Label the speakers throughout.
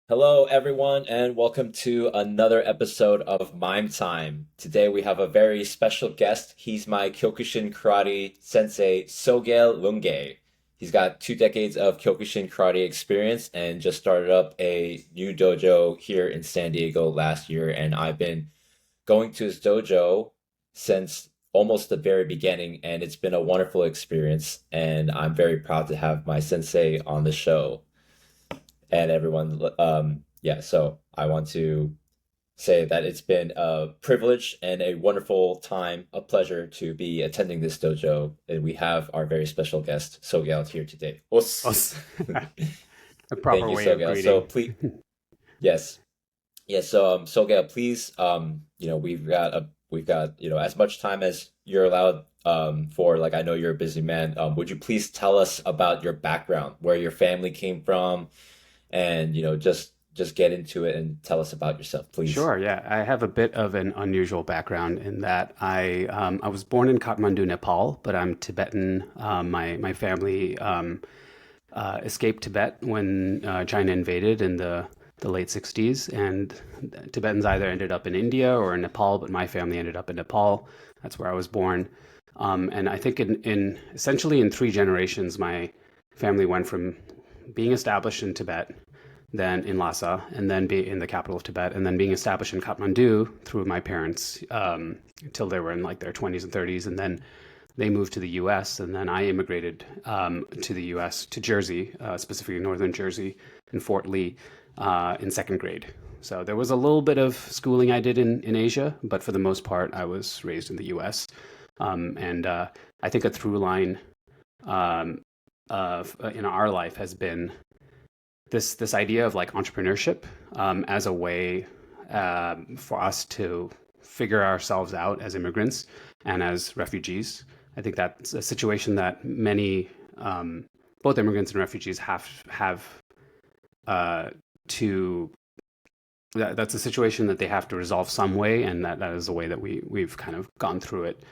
Speaker 1: Hello, everyone, and welcome to another episode of Mime Time. Today we have a very special guest. He's my Kyokushin Karate sensei, Sogyel Lhungay. He's got 2 decades of Kyokushin Karate experience and just started up a new dojo here in San Diego last year. And I've been going to his dojo since almost the very beginning, and it's been a wonderful experience. And I'm very proud to have my sensei on the show and everyone. Yeah, so I want to say that it's been a privilege and a wonderful time, a pleasure to be attending this dojo. And we have our very special guest, Sogyal, here today. Os.
Speaker 2: Us. A
Speaker 1: Thank
Speaker 2: proper
Speaker 1: you,
Speaker 2: way of
Speaker 1: Sogyal. So
Speaker 2: greeting.
Speaker 1: please, yes, yes. So, Sogyal, please, we've got as much time as you're allowed. For like, I know you're a busy man. Would you please tell us about your background, where your family came from, and just get into it and tell us about yourself, please.
Speaker 2: Sure, yeah. I have a bit of an unusual background in that I was born in Kathmandu, Nepal, but I'm Tibetan. My family escaped Tibet when China invaded in the late 60s, and Tibetans either ended up in India or in Nepal, but my family ended up in Nepal. That's where I was born. And I think in essentially in three generations, my family went from being established in Tibet, then in Lhasa, and then be in the capital of Tibet, and then being established in Kathmandu through my parents until they were in like their 20s and 30s, and then they moved to the U.S. and then I immigrated to the U.S. to Jersey, specifically northern Jersey, in Fort Lee, in second grade. So there was a little bit of schooling I did in Asia, but for the most part, I was raised in the U.S. And I think a through line in our life has been this idea of like entrepreneurship as a way for us to figure ourselves out as immigrants and as refugees. I think that's a situation that many both immigrants and refugees have to that's a situation that they have to resolve some way, and that is the way that we've kind of gone through it.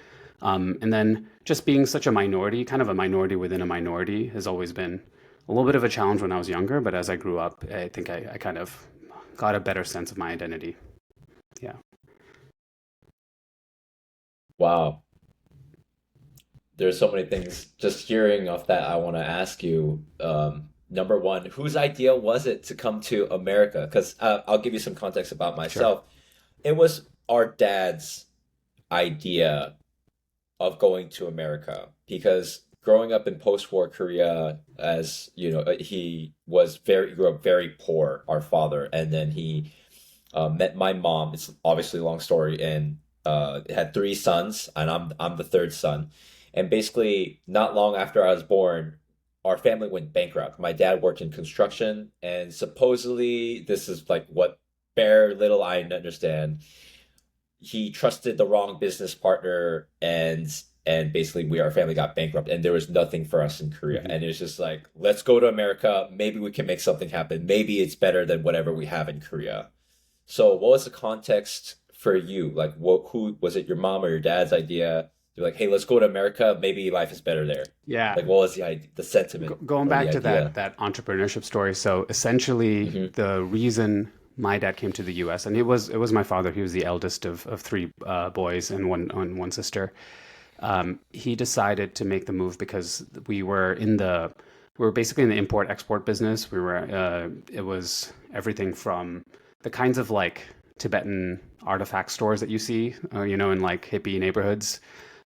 Speaker 2: And then just being such a minority, kind of a minority within a minority, has always been a little bit of a challenge when I was younger. But as I grew up, I think I kind of got a better sense of my identity. Yeah.
Speaker 1: Wow, there's so many things just hearing off that I want to ask you. Number one, whose idea was it to come to America? Because I'll give you some context about
Speaker 2: Sure.
Speaker 1: myself. It was our dad's idea of going to America because growing up in post-war Korea, as you know, he grew up very poor, our father, and then he met my mom. It's obviously a long story, and had three sons, and I'm the third son. And basically, not long after I was born, our family went bankrupt. My dad worked in construction, and supposedly, this is like what bare little I understand, he trusted the wrong business partner, and basically our family got bankrupt, and there was nothing for us in Korea,
Speaker 2: Hmm.
Speaker 1: and it's just like, let's go to America, maybe we can make something happen, maybe it's better than whatever we have in Korea. So what was the context for you? Like, what, who was it, your mom or your dad's idea? You're like, hey, let's go to America, maybe life is better there.
Speaker 2: Yeah.
Speaker 1: Like, what was the idea, the sentiment
Speaker 2: Going
Speaker 1: or the
Speaker 2: back to
Speaker 1: idea?
Speaker 2: that entrepreneurship story. So essentially,
Speaker 1: Hmm.
Speaker 2: the reason my dad came to the U.S. and it was my father. He was the eldest of three boys and one sister. He decided to make the move because we were basically in the import export business. It was everything from the kinds of like Tibetan artifact stores that you see, in like hippie neighborhoods,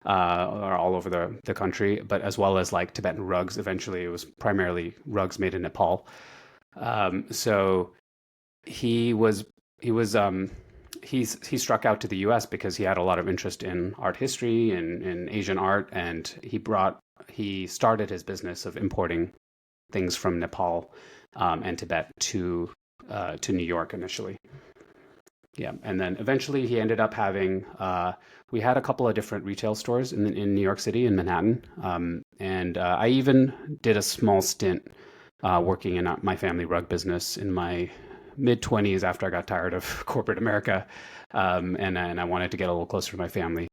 Speaker 2: are all over the country, but as well as like Tibetan rugs. Eventually, it was primarily rugs made in Nepal. So he was he was he struck out to the U.S. because he had a lot of interest in art history and in Asian art, and he started his business of importing things from Nepal and Tibet to New York initially. Yeah, and then eventually he ended up having. We had a couple of different retail stores in New York City in Manhattan, and I even did a small stint working in my family rug business in my mid 20s after I got tired of corporate America, and I wanted to get a little closer to my family.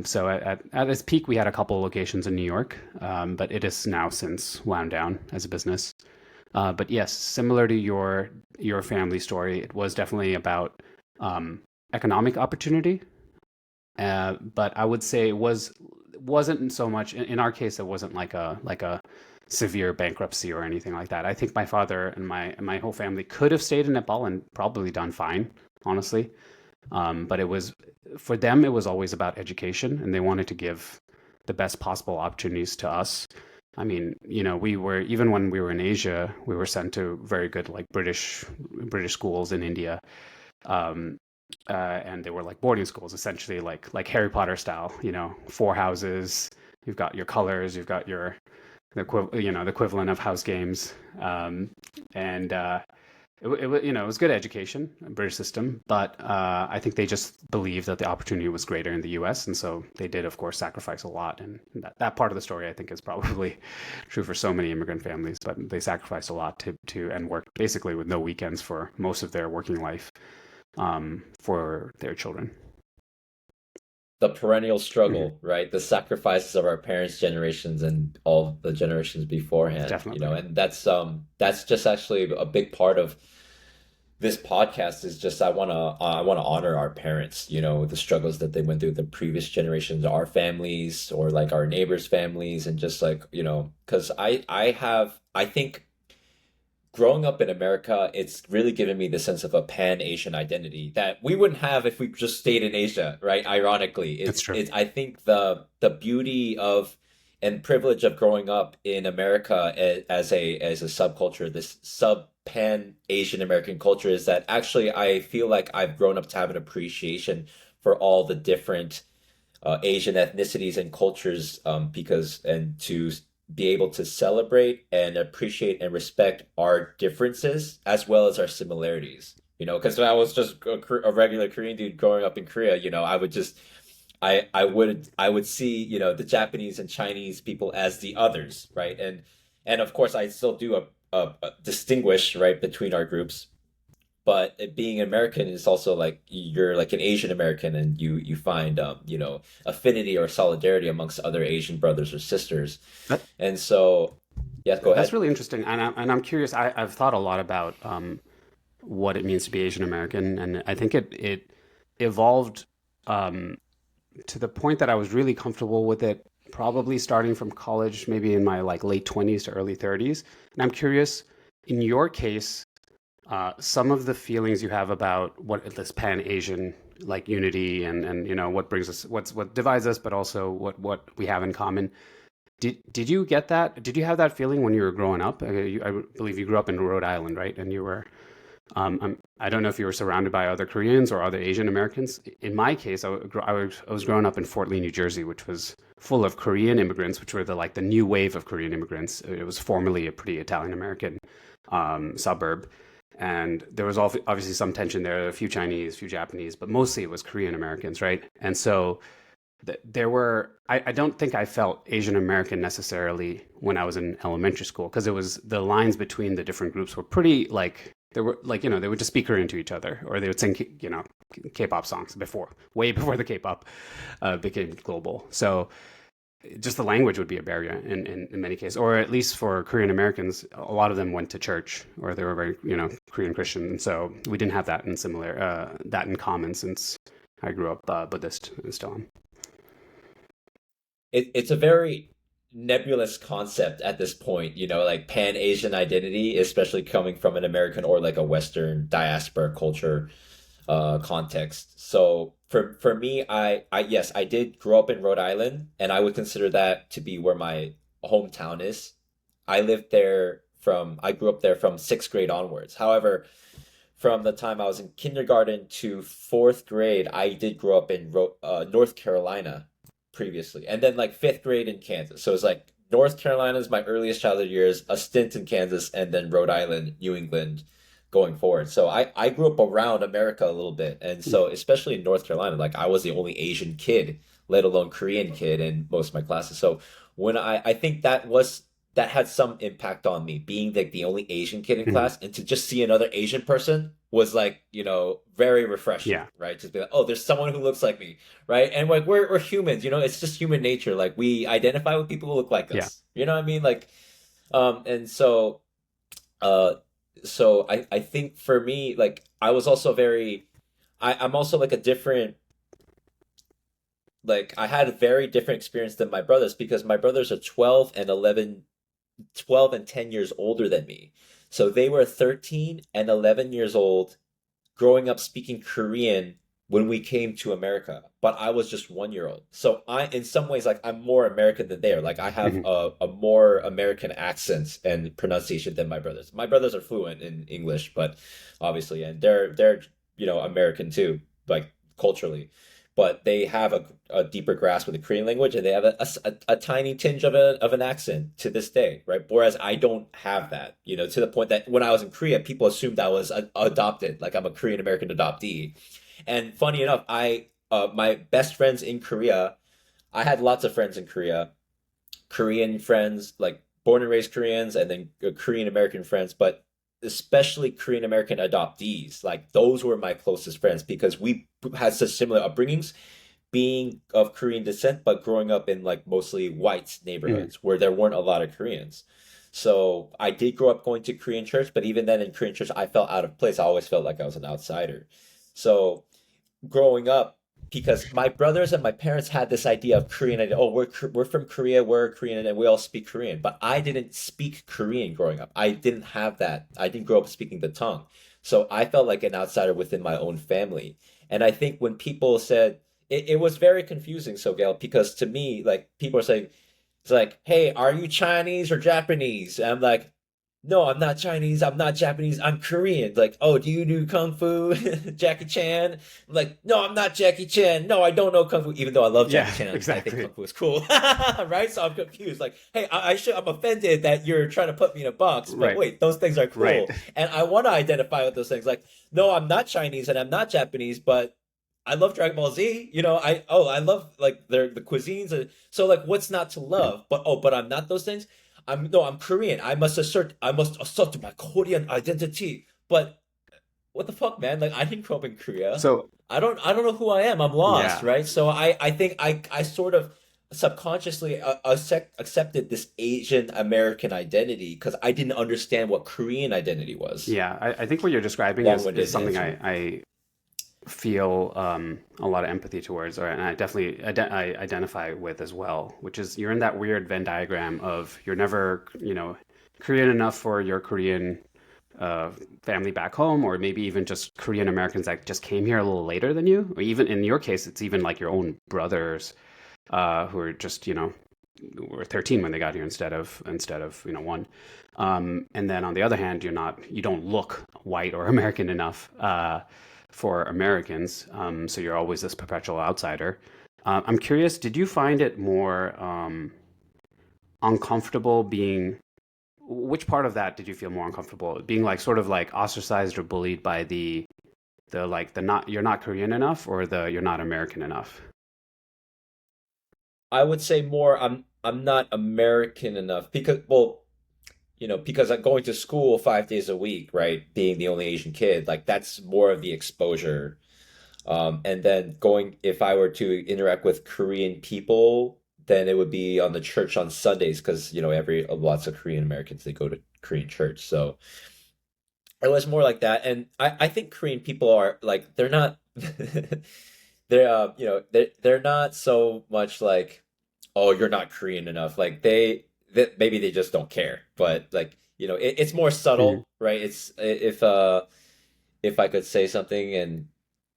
Speaker 2: So at its peak, we had a couple of locations in New York, but it has now since wound down as a business. But yes, similar to your family story, it was definitely about economic opportunity. But I would say wasn't so much in our case. It wasn't like a severe bankruptcy or anything like that. I think my father and my whole family could have stayed in Nepal and probably done fine, honestly. But it was for them. It was always about education, and they wanted to give the best possible opportunities to us. I mean, we were even when we were in Asia, we were sent to very good like British schools in India. Um, and they were like boarding schools, essentially like Harry Potter style. Four houses. You've got your colors. You've got the equivalent of house games. And it was good education, a British system, but I think they just believed that the opportunity was greater in the U.S., and so they did, of course, sacrifice a lot. And that part of the story, I think, is probably true for so many immigrant families. But they sacrificed a lot to and worked basically with no weekends for most of their working life for their children.
Speaker 1: The perennial
Speaker 2: Hmm.
Speaker 1: struggle, right? The sacrifices of our parents' generations and all the generations beforehand,
Speaker 2: Definitely.
Speaker 1: and that's just actually a big part of this podcast is just I want to honor our parents, the struggles that they went through, the previous generations, our families or like our neighbors' families, and just like, because I think growing up in America, it's really given me the sense of a pan-Asian identity that we wouldn't have if we just stayed in Asia, right? Ironically,
Speaker 2: That's true.
Speaker 1: I think the beauty of and privilege of growing up in America as a subculture, this sub pan-Asian American culture is that actually I feel like I've grown up to have an appreciation for all the different Asian ethnicities and cultures because and to be able to celebrate and appreciate and respect our differences as well as our similarities. Because I was just a regular Korean dude growing up in Korea, I would just I would see, the Japanese and Chinese people as the others, right? And of course I still do a distinguish, right, between our groups, but being American is also like you're like an Asian American and you find affinity or solidarity amongst other Asian brothers or sisters.
Speaker 2: That
Speaker 1: And so yeah, go
Speaker 2: that's
Speaker 1: ahead.
Speaker 2: really interesting, and I'm curious. I've thought a lot about what it means to be Asian American, and I think it evolved um, to the point that I was really comfortable with it. Probably starting from college, maybe in my like late 20s to early 30s. And I'm curious, in your case, some of the feelings you have about what this Pan Asian like unity and what brings us, what divides us, but also what we have in common. Did you get that? Did you have that feeling when you were growing up? I believe you grew up in Rhode Island, right? And you were I don't know if you were surrounded by other Koreans or other Asian Americans. In my case, I was growing up in Fort Lee, New Jersey, which was full of Korean immigrants, which were the new wave of Korean immigrants. It was formerly a pretty Italian American suburb, and there was obviously some tension there. A few Chinese, a few Japanese, but mostly it was Korean Americans, right? And so there were I don't think I felt Asian American necessarily when I was in elementary school because it was the lines between the different groups were pretty like they were like they would just speak Korean to each other or they would sing K-pop songs way before the K-pop became global. So just the language would be a barrier in many cases, or at least for Korean Americans, a lot of them went to church or they were very Korean Christian, and so we didn't have that in common since I grew up Buddhist and still am.
Speaker 1: It's a very nebulous concept at this point, like Pan-Asian identity, especially coming from an American or like a Western diaspora culture context. So for me, I yes, I did grow up in Rhode Island, and I would consider that to be where my hometown is. I grew up there from sixth grade onwards. However, from the time I was in kindergarten to fourth grade, I did grow up in North Carolina previously, and then like fifth grade in Kansas. So it's like North Carolina is my earliest childhood years, a stint in Kansas, and then Rhode Island, New England going forward. So I grew up around America a little bit. And so especially in North Carolina, like I was the only Asian kid, let alone Korean kid in most of my classes. So when I think that had some impact on me being like the only Asian kid in
Speaker 2: Mhm.
Speaker 1: class and to just see another Asian person was like, very refreshing,
Speaker 2: Yeah,
Speaker 1: right? Just be like, oh, there's someone who looks like me, right? And like we're humans, it's just human nature. Like we identify with people who look like
Speaker 2: yeah.
Speaker 1: us. You know what I mean? Like and so Uh, so I think for me, like I was also I'm also like a different, like I had a very different experience than my brothers because my brothers are 12 and 10 years older than me. So they were 13 and 11 years old growing up speaking Korean when we came to America, but I was just 1 year old. So in some ways, like I'm more American than they are. Like I have
Speaker 2: Mhm.
Speaker 1: a more American accent and pronunciation than my brothers. My brothers are fluent in English, but obviously, and they're American too, like culturally, but they have a deeper grasp of the Korean language, and they have a tiny tinge of an accent to this day, right? Whereas I don't have that, to the point that when I was in Korea, people assumed I was adopted, like I'm a Korean American adoptee. And funny enough, I my best friends in Korea, I had lots of friends in Korea, Korean friends, like born and raised Koreans, and then Korean American friends, but especially Korean American adoptees. Like those were my closest friends because we had such similar upbringings, being of Korean descent, but growing up in like mostly white
Speaker 2: Mhm.
Speaker 1: neighborhoods where there weren't a lot of Koreans. So I did grow up going to Korean church, but even then in Korean church, I felt out of place. I always felt like I was an outsider. So growing up, because my brothers and my parents had this idea of Korean. Oh, we're from Korea, we're Korean, and we all speak Korean. But I didn't speak Korean growing up. I didn't have that. I didn't grow up speaking the tongue, so I felt like an outsider within my own family. And I think when people said it was very confusing, so Gail, because to me, like people are saying, it's like, hey, are you Chinese or Japanese? And I'm like, no, I'm not Chinese. I'm not Japanese. I'm Korean. Like, oh, do you do Kung Fu? Jackie Chan? I'm like, no, I'm not Jackie Chan. No, I don't know Kung Fu, even though I love
Speaker 2: Yeah,
Speaker 1: Jackie Chan. I think
Speaker 2: exactly.
Speaker 1: Kung Fu is cool. Right? So I'm confused. Like, hey, I'm offended that you're trying to put me in a box, but
Speaker 2: Right,
Speaker 1: wait, those things are
Speaker 2: right,
Speaker 1: cool. And I want to identify with those things. Like, no, I'm not Chinese and I'm not Japanese, but I love Dragon Ball Z. I love like the cuisines. So like, what's not to
Speaker 2: Mhm.
Speaker 1: love? But I'm not those things. I'm Korean. I must assert my Korean identity. But what the fuck, man? Like I didn't grow up in Korea.
Speaker 2: So
Speaker 1: I don't know who I am. I'm lost,
Speaker 2: yeah,
Speaker 1: right? So I think I sort of subconsciously accepted this Asian American identity because I didn't understand what Korean identity was.
Speaker 2: yeah, I think what you're describing is
Speaker 1: Long-winded
Speaker 2: something
Speaker 1: answer.
Speaker 2: I feel a lot of empathy towards, or and I definitely I identify with as well, which is you're in that weird Venn diagram of you're never, Korean enough for your Korean uh, family back home, or maybe even just Korean Americans that just came here a little later than you, or even in your case, it's even like your own brothers who are just, were 13 when they got here instead of one. And then on the other hand, you don't look white or American enough for Americans, so you're always this perpetual outsider. I'm curious, did you find it more uncomfortable being? Which part of that did you feel more uncomfortable? Being like sort of like ostracized or bullied by the like the not you're not Korean enough, or the you're not American enough?
Speaker 1: I would say more I'm not American enough because well, because I'm going to school 5 days a week, right? Being the only Asian kid, like that's more of the exposure. And then if I were to interact with Korean people, then it would be on the church on Sundays because, lots of Korean Americans, they go to Korean church. So it was more like that. And I think Korean people are like, they're not, they're not so much like, oh, you're not Korean enough. Like maybe they just don't care. But like, it's more
Speaker 2: Mhm.
Speaker 1: subtle, right? If I could say something and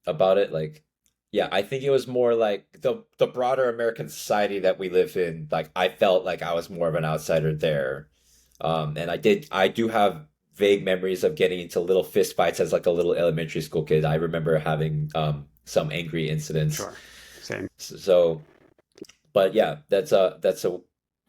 Speaker 1: about it, like, yeah, I think it was more like the broader American society that we live in. Like, I felt like I was more of an outsider there, and I do have vague memories of getting into little fist fights as like a little elementary school kid. I remember having some angry incidents.
Speaker 2: Sure. Same.
Speaker 1: So, but yeah, that's a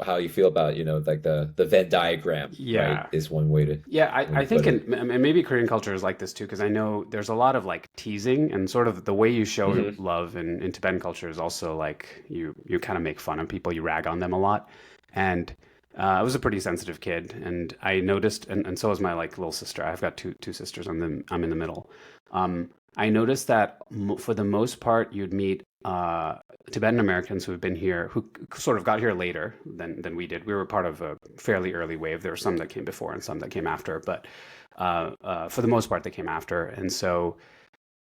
Speaker 1: how you feel about like the Venn diagram, right?
Speaker 2: Yeah.
Speaker 1: Is one way to
Speaker 2: Yeah, I think,
Speaker 1: put it.
Speaker 2: and maybe Korean culture is like this too, because I know there's a lot of like teasing and sort of the way you show
Speaker 1: Hmm.
Speaker 2: love in Tibetan culture is also like you kind of make fun of people, you rag on them a lot. And I was a pretty sensitive kid, and I noticed, and so was my like little sister. I've got two sisters. I'm in the middle. I noticed that for the most part, you'd meet Tibetan Americans who have been here, who sort of got here later than we did. We were part of a fairly early wave. There were some that came before and some that came after, but for the most part, they came after. And so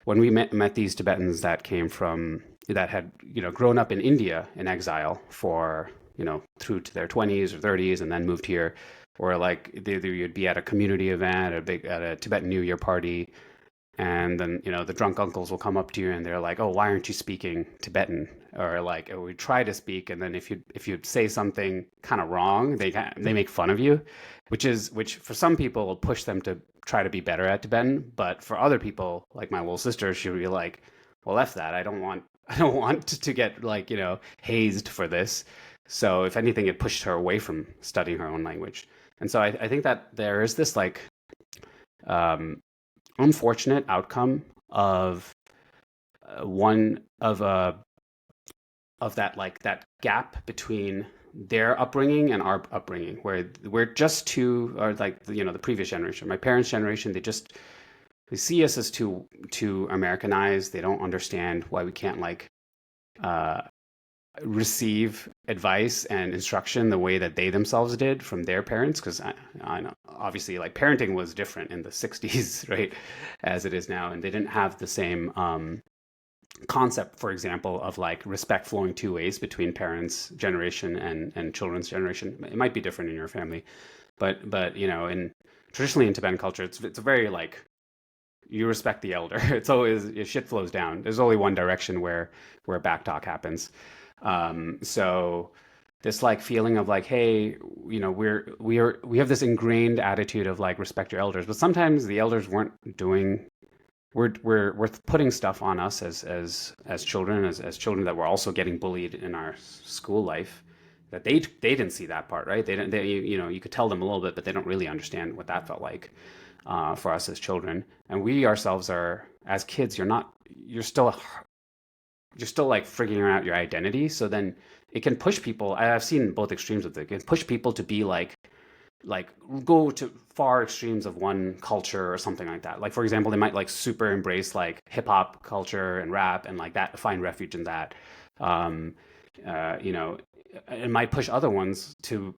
Speaker 2: when we met these Tibetans that had grown up in India in exile for through to their 20s or 30s and then moved here, or like you'd be at a community event, at a Tibetan New Year party, and then the drunk uncles will come up to you and they're like, "Oh, why aren't you speaking Tibetan?" Or like, "Oh, we try to speak," and then if you say something kind of wrong, they make fun of you, which for some people will push them to try to be better at Tibetan, but for other people, like my little sister, she would be like, "Well, F that. I don't want to get like hazed for this." So if anything, it pushed her away from studying her own language. And so I think that there is this like um, unfortunate outcome of one of that like that gap between their upbringing and our upbringing, where we're just too, or like the previous generation, my parents' generation, they see us as too Americanized. They don't understand why we can't like uh, receive advice and instruction the way that they themselves did from their parents. Because I know obviously like parenting was different in the 60s, right, as it is now, and they didn't have the same concept, for example, of like respect flowing two ways between parents' generation and children's generation. It might be different in your family, but in traditionally in Tibetan culture, it's a very like you respect the elder. It's always if shit flows down. There's only one direction where back talk happens. So this like feeling of like, hey, we have this ingrained attitude of like respect your elders, but sometimes the elders weren't doing. We're putting stuff on us as children, as children that were also getting bullied in our school life. That they didn't see that part, right? They didn't. You could tell them a little bit, but they don't really understand what that felt like for us as children. And we ourselves are as kids. You're still like figuring out your identity. So then it can push people. I've seen both extremes of it. It can push people to be like go to far extremes of one culture or something like that. Like for example, they might like super embrace like hip hop culture and rap and like that, find refuge in that. Um, you know, it might push other ones to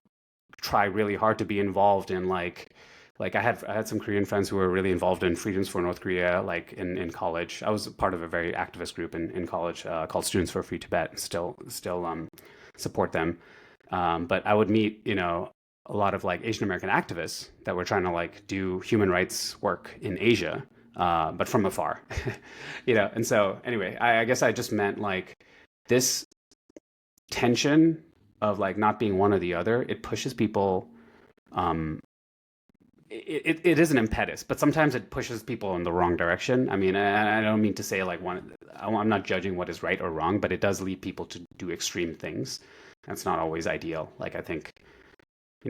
Speaker 2: try really hard to be involved in like I had some Korean friends who were really involved in Freedoms for North Korea, like in college. I was part of a very activist group in college called Students for Free Tibet. Still support them. But I would meet a lot of like Asian American activists that were trying to like do human rights work in Asia, but from afar. And so anyway, I guess I just meant like this tension of like not being one or the other. It pushes people. Um, it is an impetus, but sometimes it pushes people in the wrong direction. I mean, I don't mean to say like one. I'm not judging what is right or wrong, but it does lead people to do extreme things. That's not always ideal. Like I think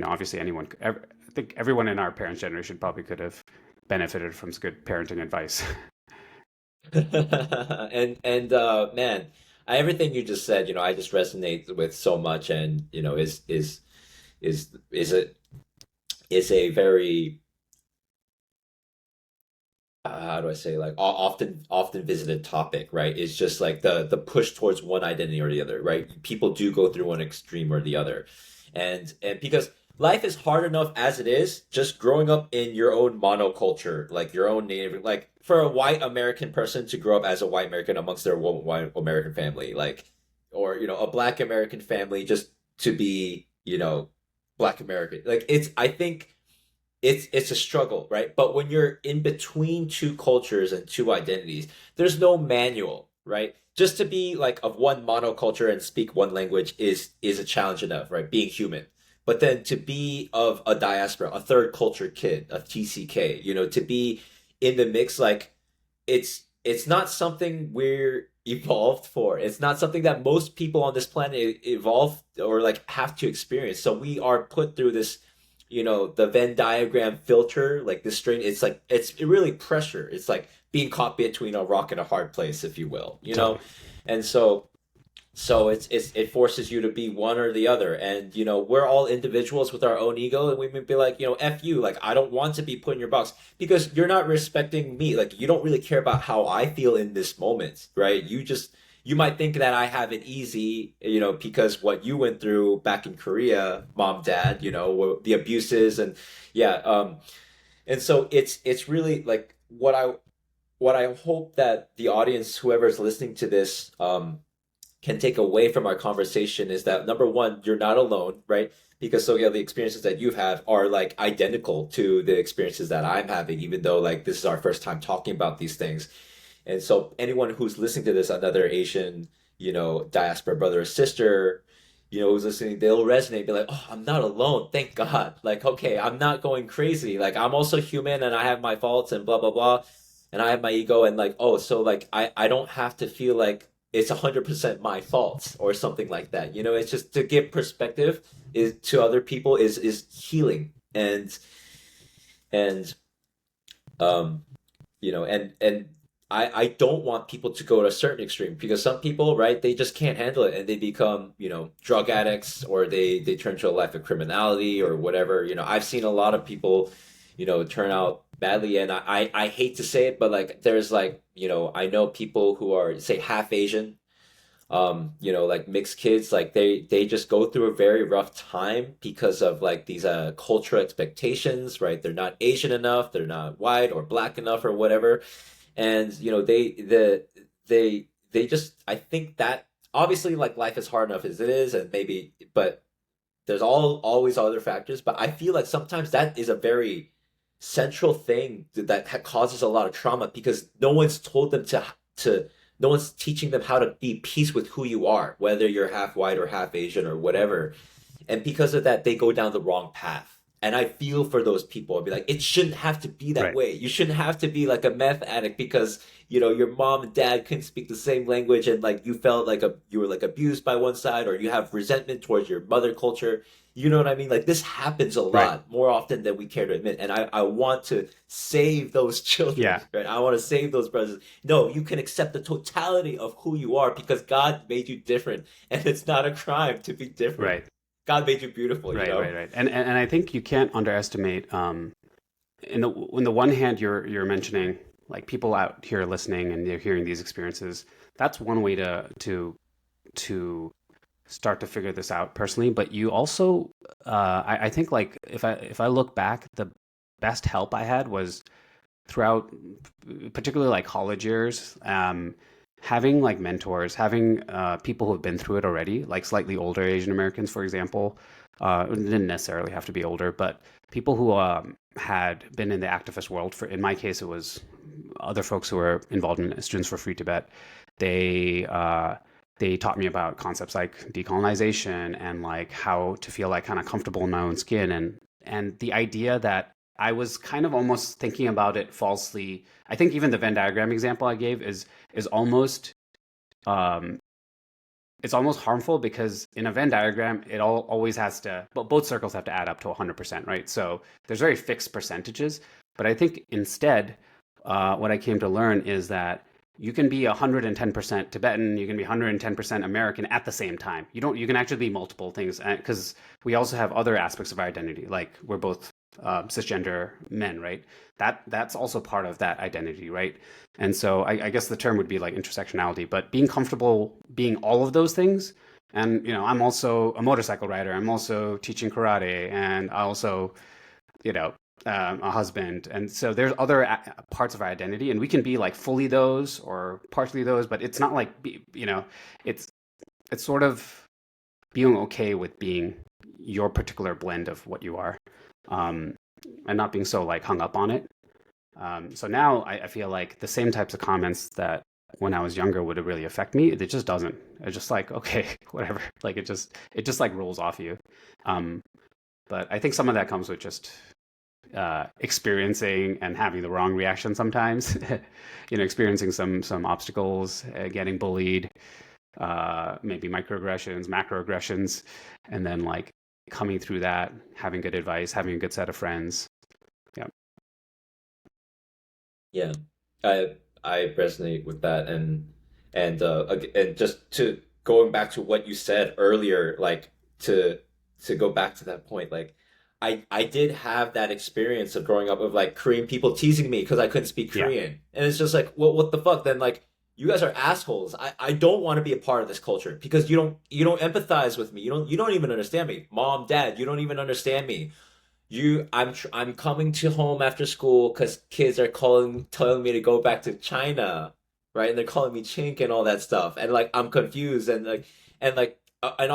Speaker 2: obviously I think everyone in our parents' generation probably could have benefited from some good parenting advice.
Speaker 1: And man, everything you just said, I just resonate with so much, and is a very how do I say, like often visited topic, right? It's just like the push towards one identity or the other, right? People do go through one extreme or the other, and because life is hard enough as it is, just growing up in your own monoculture, like your own native, like for a white American person to grow up as a white American amongst their white American family, like, or a black American family just to be black American, like I think it's a struggle, right? But when you're in between two cultures and two identities, there's no manual, right? Just to be like of one monoculture and speak one language is a challenge enough, right? Being human. But then to be of a diaspora, a third culture kid, a TCK, to be in the mix, like it's not something we're evolved for. It's not something that most people on this planet evolve or like have to experience. So we are put through this, the Venn diagram filter, like this string. It's like it's really pressure. It's like being caught between a rock and a hard place, if you will.
Speaker 2: Totally.
Speaker 1: And so So it forces you to be one or the other. And we're all individuals with our own ego, and we may be like, F you, like I don't want to be put in your box because you're not respecting me. Like you don't really care about how I feel in this moment, right? You might think that I have it easy, because what you went through back in Korea, mom, dad, the abuses and yeah, and so it's really like what I hope that the audience, whoever's listening to this, can take away from our conversation is that number one, you're not alone, right? Because so yeah, the experiences that you've had are like identical to the experiences that I'm having, even though like this is our first time talking about these things. And so anyone who's listening to this, another Asian, diaspora brother or sister, who's listening, they'll resonate, be like, oh, I'm not alone. Thank God. Like, okay, I'm not going crazy. Like, I'm also human and I have my faults and blah, blah, blah. And I have my ego and like, oh, so like I don't have to feel like it's 100% my fault or something like that. It's just to give perspective is to other people is healing and um and I don't want people to go to a certain extreme because some people, right, they just can't handle it and they become, drug addicts or they turn to a life of criminality or whatever. I've seen a lot of people, turn out badly and I hate to say it, but like there's like, I know people who are say half Asian, like mixed kids, like they just go through a very rough time because of like these cultural expectations, right? They're not Asian enough, they're not white or black enough or whatever. And they just I think that obviously like life is hard enough as it is and maybe but there's always other factors, but I feel like sometimes that is a very central thing that causes a lot of trauma because no one's told them to no one's teaching them how to be peace with who you are, whether you're half white or half Asian or whatever. And because of that, they go down the wrong path. And I feel for those people. I'd be like, it shouldn't have to be that
Speaker 2: Right.
Speaker 1: way. You shouldn't have to be like a meth addict because, your mom and dad couldn't speak the same language and like you felt like you were like abused by one side or you have resentment towards your mother culture. You know what I mean? Like this happens a
Speaker 2: Right.
Speaker 1: lot more often than we care to admit. And I want to save those children,
Speaker 2: Yeah.
Speaker 1: right? I want to save those brothers. No, you can accept the totality of who you are because God made you different. And it's not a crime to be different.
Speaker 2: Right.
Speaker 1: God made you beautiful,
Speaker 2: Right. Right. Right. And I think you can't underestimate. In the one hand, you're mentioning like people out here listening and they're hearing these experiences. That's one way to start to figure this out personally. But you also, I think like if I look back, the best help I had was throughout, particularly like college years, having like mentors, having people who have been through it already, like slightly older Asian Americans, for example. It didn't necessarily have to be older, but people who had been in the activist world. For in my case, it was other folks who were involved in Students for Free Tibet. They they taught me about concepts like decolonization and like how to feel like kind of comfortable in my own skin and the idea that I was kind of almost thinking about it falsely. I think even the Venn diagram example I gave is almost um, it's almost harmful because in a Venn diagram, it always has to, but both circles have to add up to 100%, right? So there's very fixed percentages. But I think instead, what I came to learn is that you can be 110% Tibetan, you can be 110% American at the same time. You can actually be multiple things because we also have other aspects of our identity, like we're both cisgender men, right? That's also part of that identity, right? And so I guess the term would be like intersectionality, but being comfortable being all of those things. And I'm also a motorcycle rider. I'm also teaching karate, and I also, you know, a husband. And so there's other parts of our identity, and we can be like fully those or partially those, but it's not like it's it's sort of being okay with being your particular blend of what you are, um, and not being so like hung up on it. So now I feel like the same types of comments that when I was younger would really affect me. It just doesn't. It's just like okay, whatever. Like it just like rolls off you. Um, but I think some of that comes with just experiencing and having the wrong reaction sometimes. Experiencing some obstacles, getting bullied, maybe microaggressions, macroaggressions, and then like coming through that, having good advice, having a good set of friends. Yeah.
Speaker 1: Yeah, I resonate with that, and just to going back to what you said earlier, like to go back to that point, like I did have that experience of growing up with like Korean people teasing me because I couldn't speak
Speaker 2: Yeah,
Speaker 1: Korean. And it's just like, well, what the fuck? Then like you guys are assholes. I don't want to be a part of this culture because you don't empathize with me. You don't even understand me. Mom, dad, you don't even understand me. I'm coming to home after school because kids are telling me to go back to China, right? And they're calling me chink and all that stuff, and like I'm confused and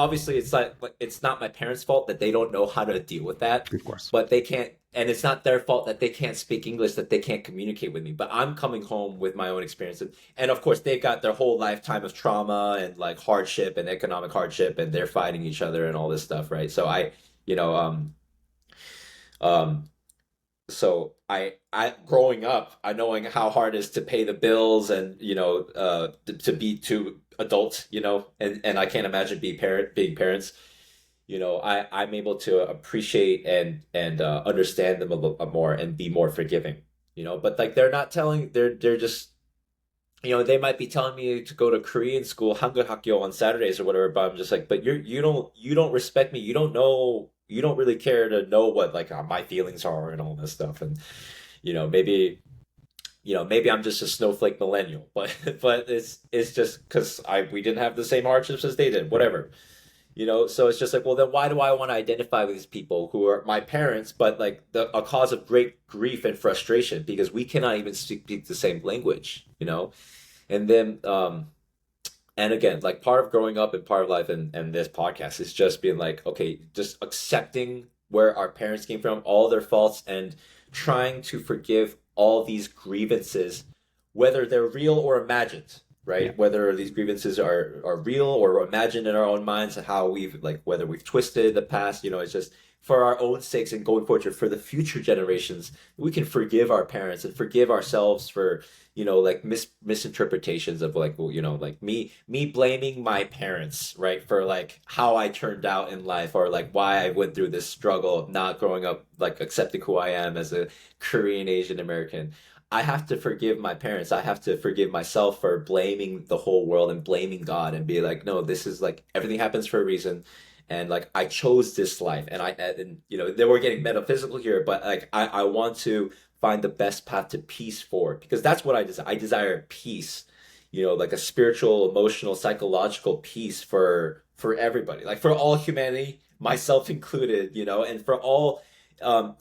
Speaker 1: obviously like it's not my parents' fault that they don't know how to deal with that,
Speaker 2: of course.
Speaker 1: but they can't, and it's not their fault that they can't speak English, that they can't communicate with me. But I'm coming home with my own experiences, and of course they've got their whole lifetime of trauma and like hardship and economic hardship, and they're fighting each other and all this stuff, right? So you know, um um, I growing up, I knowing how hard it is to pay the bills and to be two adults, and I can't imagine being parents. I'm able to appreciate and understand them a little more and be more forgiving. But like they're just they might be telling me to go to Korean school, Hangul Hakgyo on Saturdays or whatever, but I'm just like, but you don't respect me. You don't know, you don't really care to know what like my feelings are and all this stuff. And you know, maybe maybe I'm just a snowflake millennial, but but it's just because I we didn't have the same hardships as they did,
Speaker 2: Right.
Speaker 1: whatever. So it's just like, well, then why do I want to identify with these people who are my parents, but like a cause of great grief and frustration because we cannot even speak the same language. And then, and again, like part of growing up and part of life and this podcast is just being like, okay, just accepting where our parents came from, all their faults, and trying to forgive all these grievances, whether they're real or imagined,
Speaker 2: Yeah.
Speaker 1: right? Whether these grievances are real or imagined in our own minds, and how we've like whether we've twisted the past, it's just for our own sakes and going forward for the future generations, we can forgive our parents and forgive ourselves for like misinterpretations of like, well, like me blaming my parents, right, for like how I turned out in life, or like why I went through this struggle of not growing up like accepting who I am as a Korean Asian American. I have to forgive my parents. I have to forgive myself for blaming the whole world and blaming God and be like, no, this is like everything happens for a reason. And like I chose this life, then we're getting metaphysical here, but like I want to find the best path to peace for it because that's what I desire. I desire peace, like a spiritual, emotional, psychological peace for everybody, like for all humanity, myself included, and for all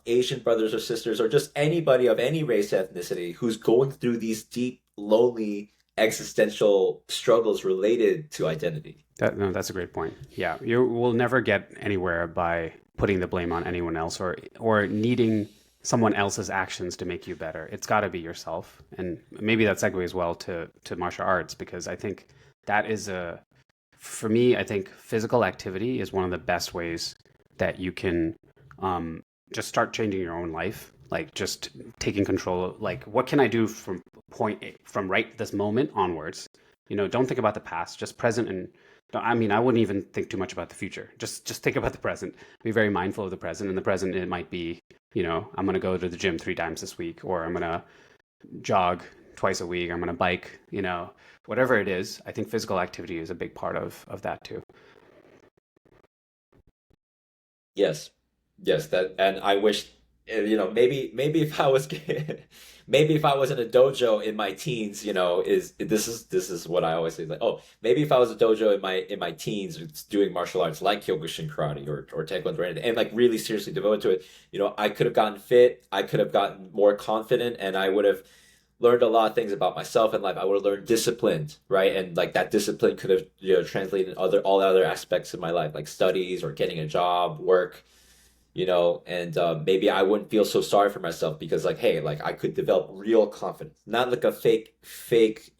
Speaker 1: Asian brothers or sisters or just anybody of any race ethnicity who's going through these deep, lonely, existential struggles related to identity.
Speaker 2: No, that's a great point. Yeah, you will never get anywhere by putting the blame on anyone else or needing someone else's actions to make you better. It's got to be yourself, and maybe that segues well to martial arts because I think that is for me. I think physical activity is one of the best ways that you can just start changing your own life. Like just taking control of like what can I do from point A, from right this moment onwards. Don't think about the past, just present and I mean, I wouldn't even think too much about the future. Just think about the present. Be very mindful of the present. And the present, it might be, I'm going to go to the gym 3 times this week, or I'm going to jog twice a week. I'm going to bike, whatever it is. I think physical activity is a big part of that too.
Speaker 1: Yes, yes, that, and I wish, maybe if I was, maybe if I was in a dojo in my teens, is this is what I always say, like, oh, maybe if I was a dojo in my teens, doing martial arts like Kyokushin Karate or Taekwondo or anything, and like really seriously devoted to it, I could have gotten fit, I could have gotten more confident, and I would have learned a lot of things about myself in life. I would have learned discipline, right? And like that discipline could have, translated in all other aspects of my life, like studies or getting a job, work, and maybe I wouldn't feel so sorry for myself because like, hey, like I could develop real confidence, not like a fake,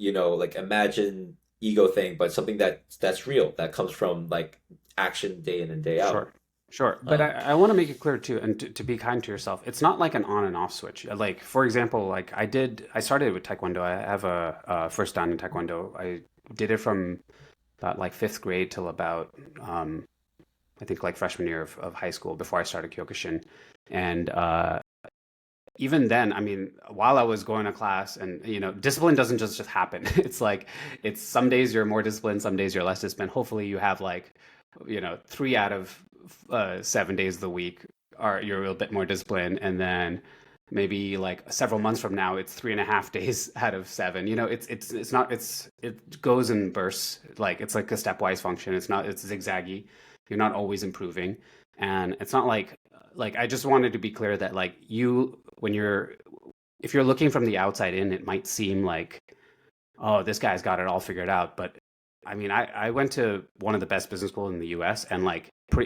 Speaker 1: like imagine ego thing, but something that's real, that comes from like action day in and day out.
Speaker 2: Sure. Sure. But
Speaker 1: Um,
Speaker 2: I want to make it clear too, and to be kind to yourself, it's not like an on and off switch. Like, for example, like I started with Taekwondo. I have a first dan in Taekwondo. I did it from about like fifth grade till about, I think like freshman year of high school before I started Kyokushin. And even then, I mean, while I was going to class, and discipline doesn't just happen. It's like it's some days you're more disciplined, some days you're less disciplined. Hopefully, you have like 3 out of 7 days of the week are you're a little bit more disciplined, and then maybe like several months from now, it's 3.5 days out of 7. It's not it goes in bursts. Like it's like a stepwise function. It's zigzaggy. You're not always improving, and it's not like I just wanted to be clear that like you when you're if you're looking from the outside in, it might seem like, oh, this guy's got it all figured out. But I mean, I went to one of the best business schools in the US, and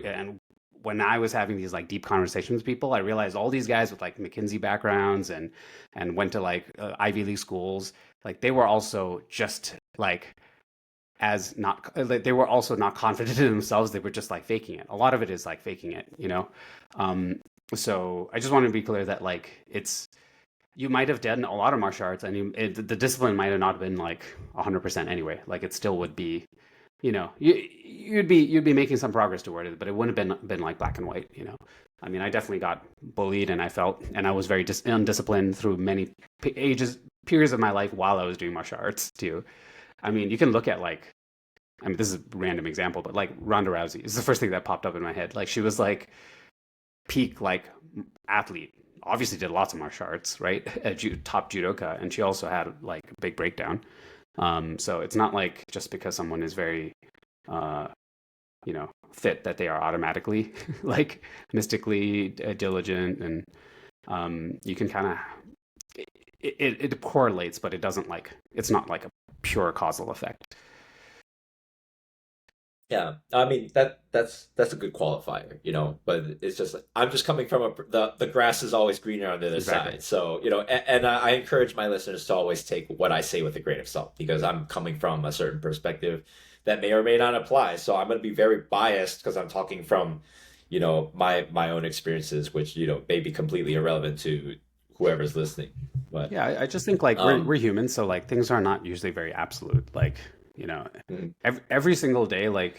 Speaker 2: and when I was having these like deep conversations with people, I realized all these guys with like McKinsey backgrounds and went to like Ivy League schools, like they were also just like as not like, they were also not confident in themselves. They were just like faking it. A lot of it is like faking it. Um, so I just want to be clear that like it's you might have done a lot of martial arts, and the discipline might have not been like 100% anyway. Like it still would be, you'd be making some progress toward it, but it wouldn't have been like black and white. I mean, I definitely got bullied, and I was very undisciplined through many periods of my life while I was doing martial arts too. I mean, you can look at like, I mean, this is a random example, but like Ronda Rousey is the first thing that popped up in my head. Like she was like peak like athlete. Obviously, did lots of martial arts, right? A top judoka, and she also had like a big breakdown. So it's not like just because someone is very, uh, fit that they are automatically like mystically diligent, and you can kind of it correlates, but it doesn't like it's not like a pure causal effect.
Speaker 1: Yeah, I mean that's a good qualifier, but it's just like I'm just coming from the grass is always greener on the other
Speaker 2: Exactly.
Speaker 1: side. So, and I encourage my listeners to always take what I say with a grain of salt because I'm coming from a certain perspective that may or may not apply. So I'm going to be very biased because I'm talking from, my own experiences, which, may be completely irrelevant to whoever's listening. But
Speaker 2: Yeah, I just think like we're
Speaker 1: um
Speaker 2: humans, so like things are not usually very absolute. Like, you know,
Speaker 1: mm,
Speaker 2: every single day, like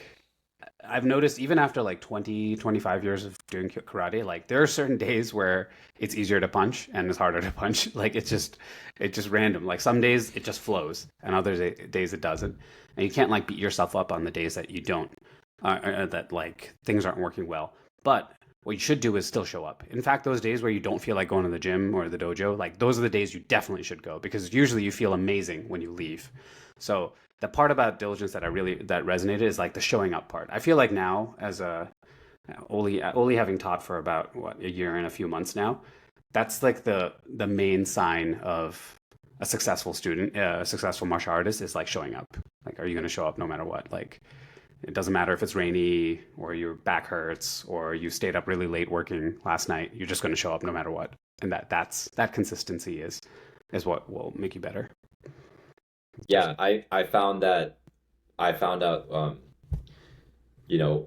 Speaker 2: I've noticed even after like 20, 25 years of doing karate, like there are certain days where it's easier to punch and it's harder to punch. Like it's just random. Like some days it just flows and other days it doesn't. And you can't like beat yourself up on the days that you don't, that like things aren't working well. But what you should do is still show up. In fact, those days where you don't feel like going to the gym or the dojo, like those are the days you definitely should go because usually you feel amazing when you leave. So the part about diligence that resonated is like the showing up part. I feel like now as a only having taught for about what a year and a few months now, that's like the main sign of a successful student, a successful martial artist is like showing up. Like, are you going to show up no matter what? Like, it doesn't matter if it's rainy or your back hurts or you stayed up really late working last night. You're just going to show up no matter what, and that consistency is what will make you better.
Speaker 1: yeah, I found out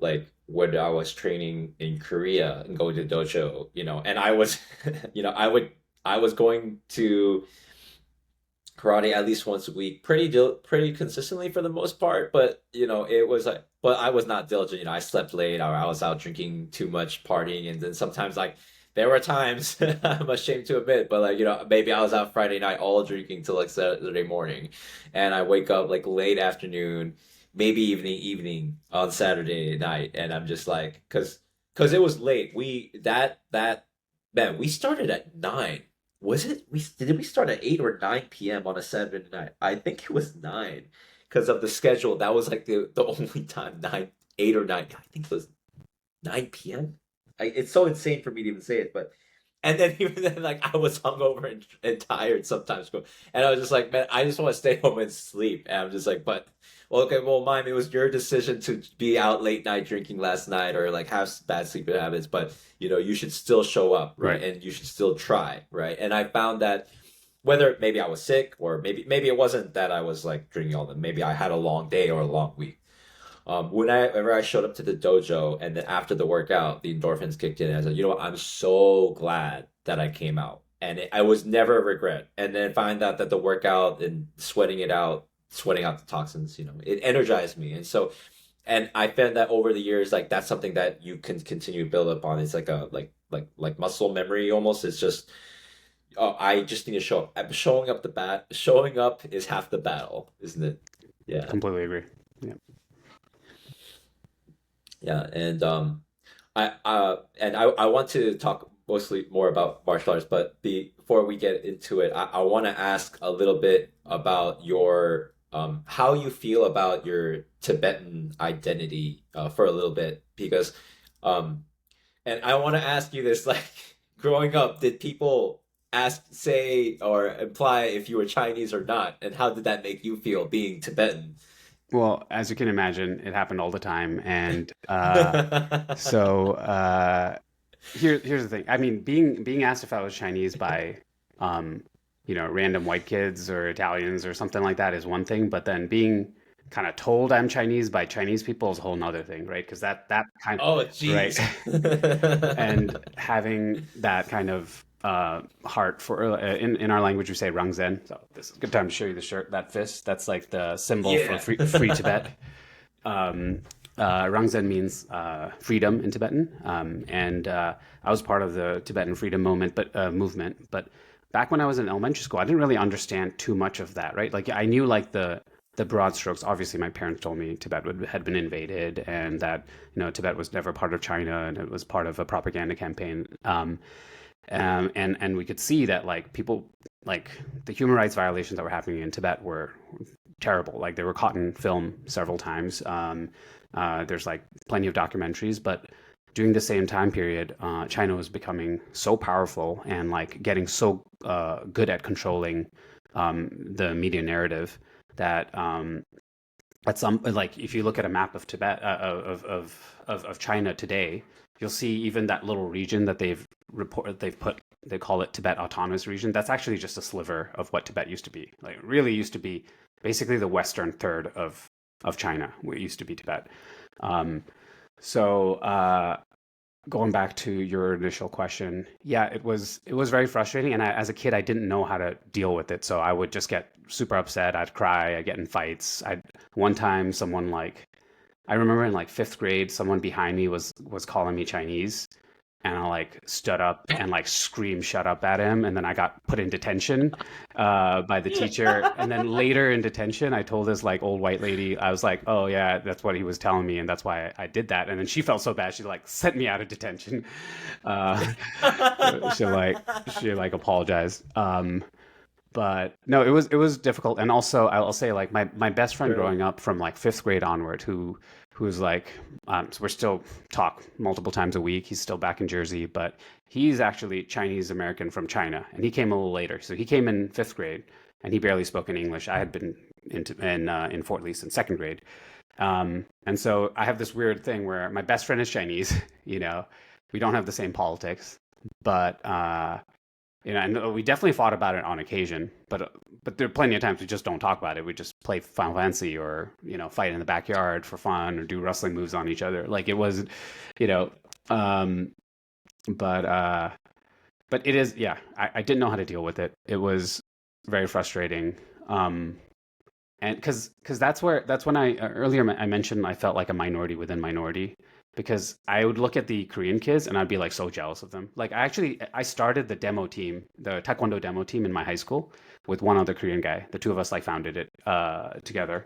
Speaker 1: like when I was training in Korea and going to dojo, and I was, I was going to karate at least once a week, pretty consistently for the most part. But it was like, but I was not diligent. I slept late, or I was out drinking too much, partying, and then sometimes like there were times I'm ashamed to admit, but like maybe I was out Friday night all drinking till like Saturday morning, and I wake up like late afternoon, maybe evening on Saturday night, and I'm just like, cause it was late. That man, we started at 9. Was it? Did we start at 8 or 9 p.m. on a Saturday night? I think it was 9 because of the schedule. That was like the only time 9, 8 or 9. I think it was 9 p.m. It's so insane for me to even say it, but and then even then, like I was hungover and tired sometimes, and I was just like, man, I just want to stay home and sleep. And I'm just like, but well, okay, well, mime, it was your decision to be out late night drinking last night or like have bad sleeping habits, but you should still show up, right?
Speaker 2: Right.
Speaker 1: And you should still try, right? And I found that whether maybe I was sick or maybe it wasn't that I was like drinking all the, maybe I had a long day or a long week. Whenever I showed up to the dojo and then after the workout, the endorphins kicked in. And I said, you know what? I'm so glad that I came out. And I was never a regret. And then find out that the workout and sweating out the toxins, it energized me. And so, and I found that over the years, like that's something that you can continue to build upon. It's like a, like muscle memory almost. It's just, oh, I just need to show up. Showing up showing up is half the battle, isn't it? Yeah.
Speaker 2: Completely agree. Yeah.
Speaker 1: Yeah, and I want to talk mostly more about martial arts, but before we get into it, I want to ask a little bit about your how you feel about your Tibetan identity for a little bit because um and I want to ask you this like growing up, did people ask, say, or imply if you were Chinese or not, and how did that make you feel being Tibetan?
Speaker 2: Well, as you can imagine, it happened all the time, and so here's the thing. I mean, being asked if I was Chinese by, um, random white kids or Italians or something like that is one thing, but then being kind of told I'm Chinese by Chinese people is a whole nother thing, right? Because that kind of
Speaker 1: Oh,
Speaker 2: right,
Speaker 1: jeez.
Speaker 2: and having that kind of heart for in our language we say rangzen. So this is a good time to show you the shirt. That fist, that's like the symbol for
Speaker 1: Yeah.
Speaker 2: free Tibet. Um, Rangzen means freedom in Tibetan, and I was part of the Tibetan freedom movement. But back when I was in elementary school, I didn't really understand too much of that, right? Like I knew like the broad strokes. Obviously, my parents told me had been invaded, and that Tibet was never part of China, and it was part of a propaganda campaign. And we could see that like people like the human rights violations that were happening in Tibet were terrible. Like they were caught in film several times. There's like plenty of documentaries, but during the same time period, China was becoming so powerful and like getting so good at controlling the media narrative that at some like if you look at a map of Tibet of China today, you'll see even that little region that they call it Tibet Autonomous Region. That's actually just a sliver of what Tibet used to be. Like it really used to be basically the western third of China, where it used to be Tibet. Um, so going back to your initial question, yeah, it was very frustrating, and as a kid, I didn't know how to deal with it. So I would just get super upset. I'd cry. I'd get in fights. I one time someone like I remember in like fifth grade, someone behind me was calling me Chinese, and I like stood up and like screamed "shut up" at him, and then I got put in detention by the teacher. And then later in detention, I told this like old white lady, I was like, "Oh yeah, that's what he was telling me, and that's why I did that." And then she felt so bad, she like sent me out of detention. Uh, she like she like apologized. But no, it was difficult, and also I'll say like my best friend
Speaker 1: Sure.
Speaker 2: growing up from like fifth grade onward, who's like, so we're still talk multiple times a week. He's still back in Jersey, but he's actually Chinese American from China, and he came a little later. So he came in fifth grade, and he barely spoke in English. I had been in Fort Lee in second grade, and so I have this weird thing where my best friend is Chinese. You know, we don't have the same politics, but and we definitely fought about it on occasion, but there are plenty of times we just don't talk about it. We just play Final Fantasy or fight in the backyard for fun or do wrestling moves on each other. Like it was, you know, um, but but it is yeah. I didn't know how to deal with it. It was very frustrating. And because that's when I earlier I mentioned I felt like a minority within minority because I would look at the Korean kids and I'd be like so jealous of them. Like I started the demo team, the Taekwondo demo team in my high school with one other Korean guy. The two of us like founded it together.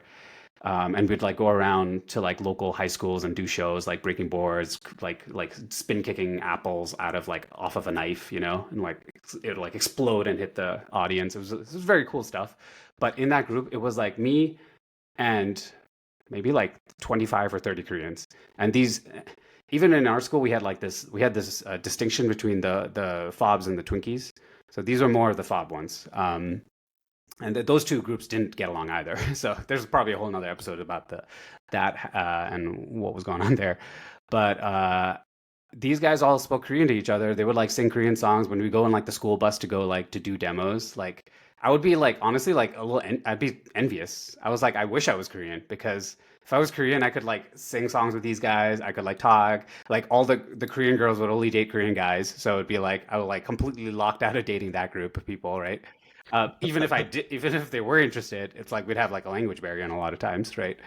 Speaker 2: And we'd like go around to like local high schools and do shows like breaking boards, like spin kicking apples out of like off of a knife, and like it would like explode and hit the audience. It was very cool stuff. But in that group, it was like me and maybe like 25 or 30 Koreans. And these, even in our school, we had this distinction between the fobs and the Twinkies. So these were more of the fob ones. And those two groups didn't get along either. So there's probably a whole nother episode about that and what was going on there. But these guys all spoke Korean to each other. They would like sing Korean songs when we go in like the school bus to go like to do demos. Like I would be like honestly like I'd be envious. I was like I wish I was Korean because if I was Korean I could like sing songs with these guys. I could like talk. Like all the Korean girls would only date Korean guys. So it'd be like I was like completely locked out of dating that group of people, right? Even if they were interested, it's like we'd have like a language barrier, and a lot of times, right?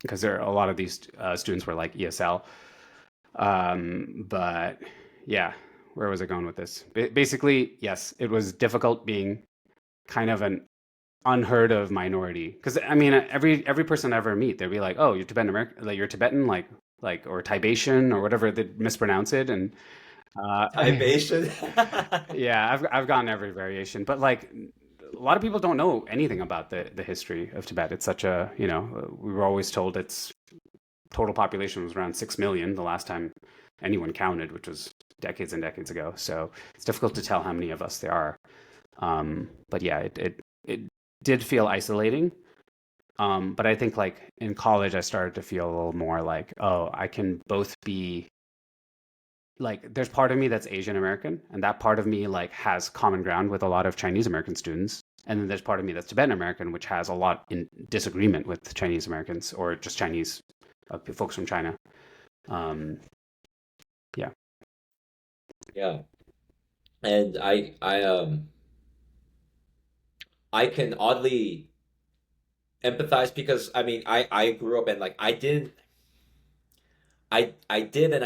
Speaker 2: Because there are a lot of these students were like ESL, but yeah. Where was I going with this? Basically, yes, it was difficult being kind of an unheard of minority. Because I mean, every person I ever meet, they'd be like, "Oh, you're Tibetan American, like you're Tibetan, like or Tibetian or whatever they mispronounce it." And
Speaker 1: Tibation.
Speaker 2: yeah, I've gotten every variation, but like a lot of people don't know anything about the history of Tibet. It's such a, we were always told its total population was around 6 million the last time anyone counted, which was decades and decades ago. So it's difficult to tell how many of us there are. But yeah, it did feel isolating. But I think like in college, I started to feel a little more like, oh, I can both be like, there's part of me that's Asian American, and that part of me like has common ground with a lot of Chinese American students. And then there's part of me that's Tibetan American, which has a lot in disagreement with Chinese Americans or just Chinese folks from China. Um, yeah.
Speaker 1: Yeah. And I can oddly empathize because I mean I grew up and like I did and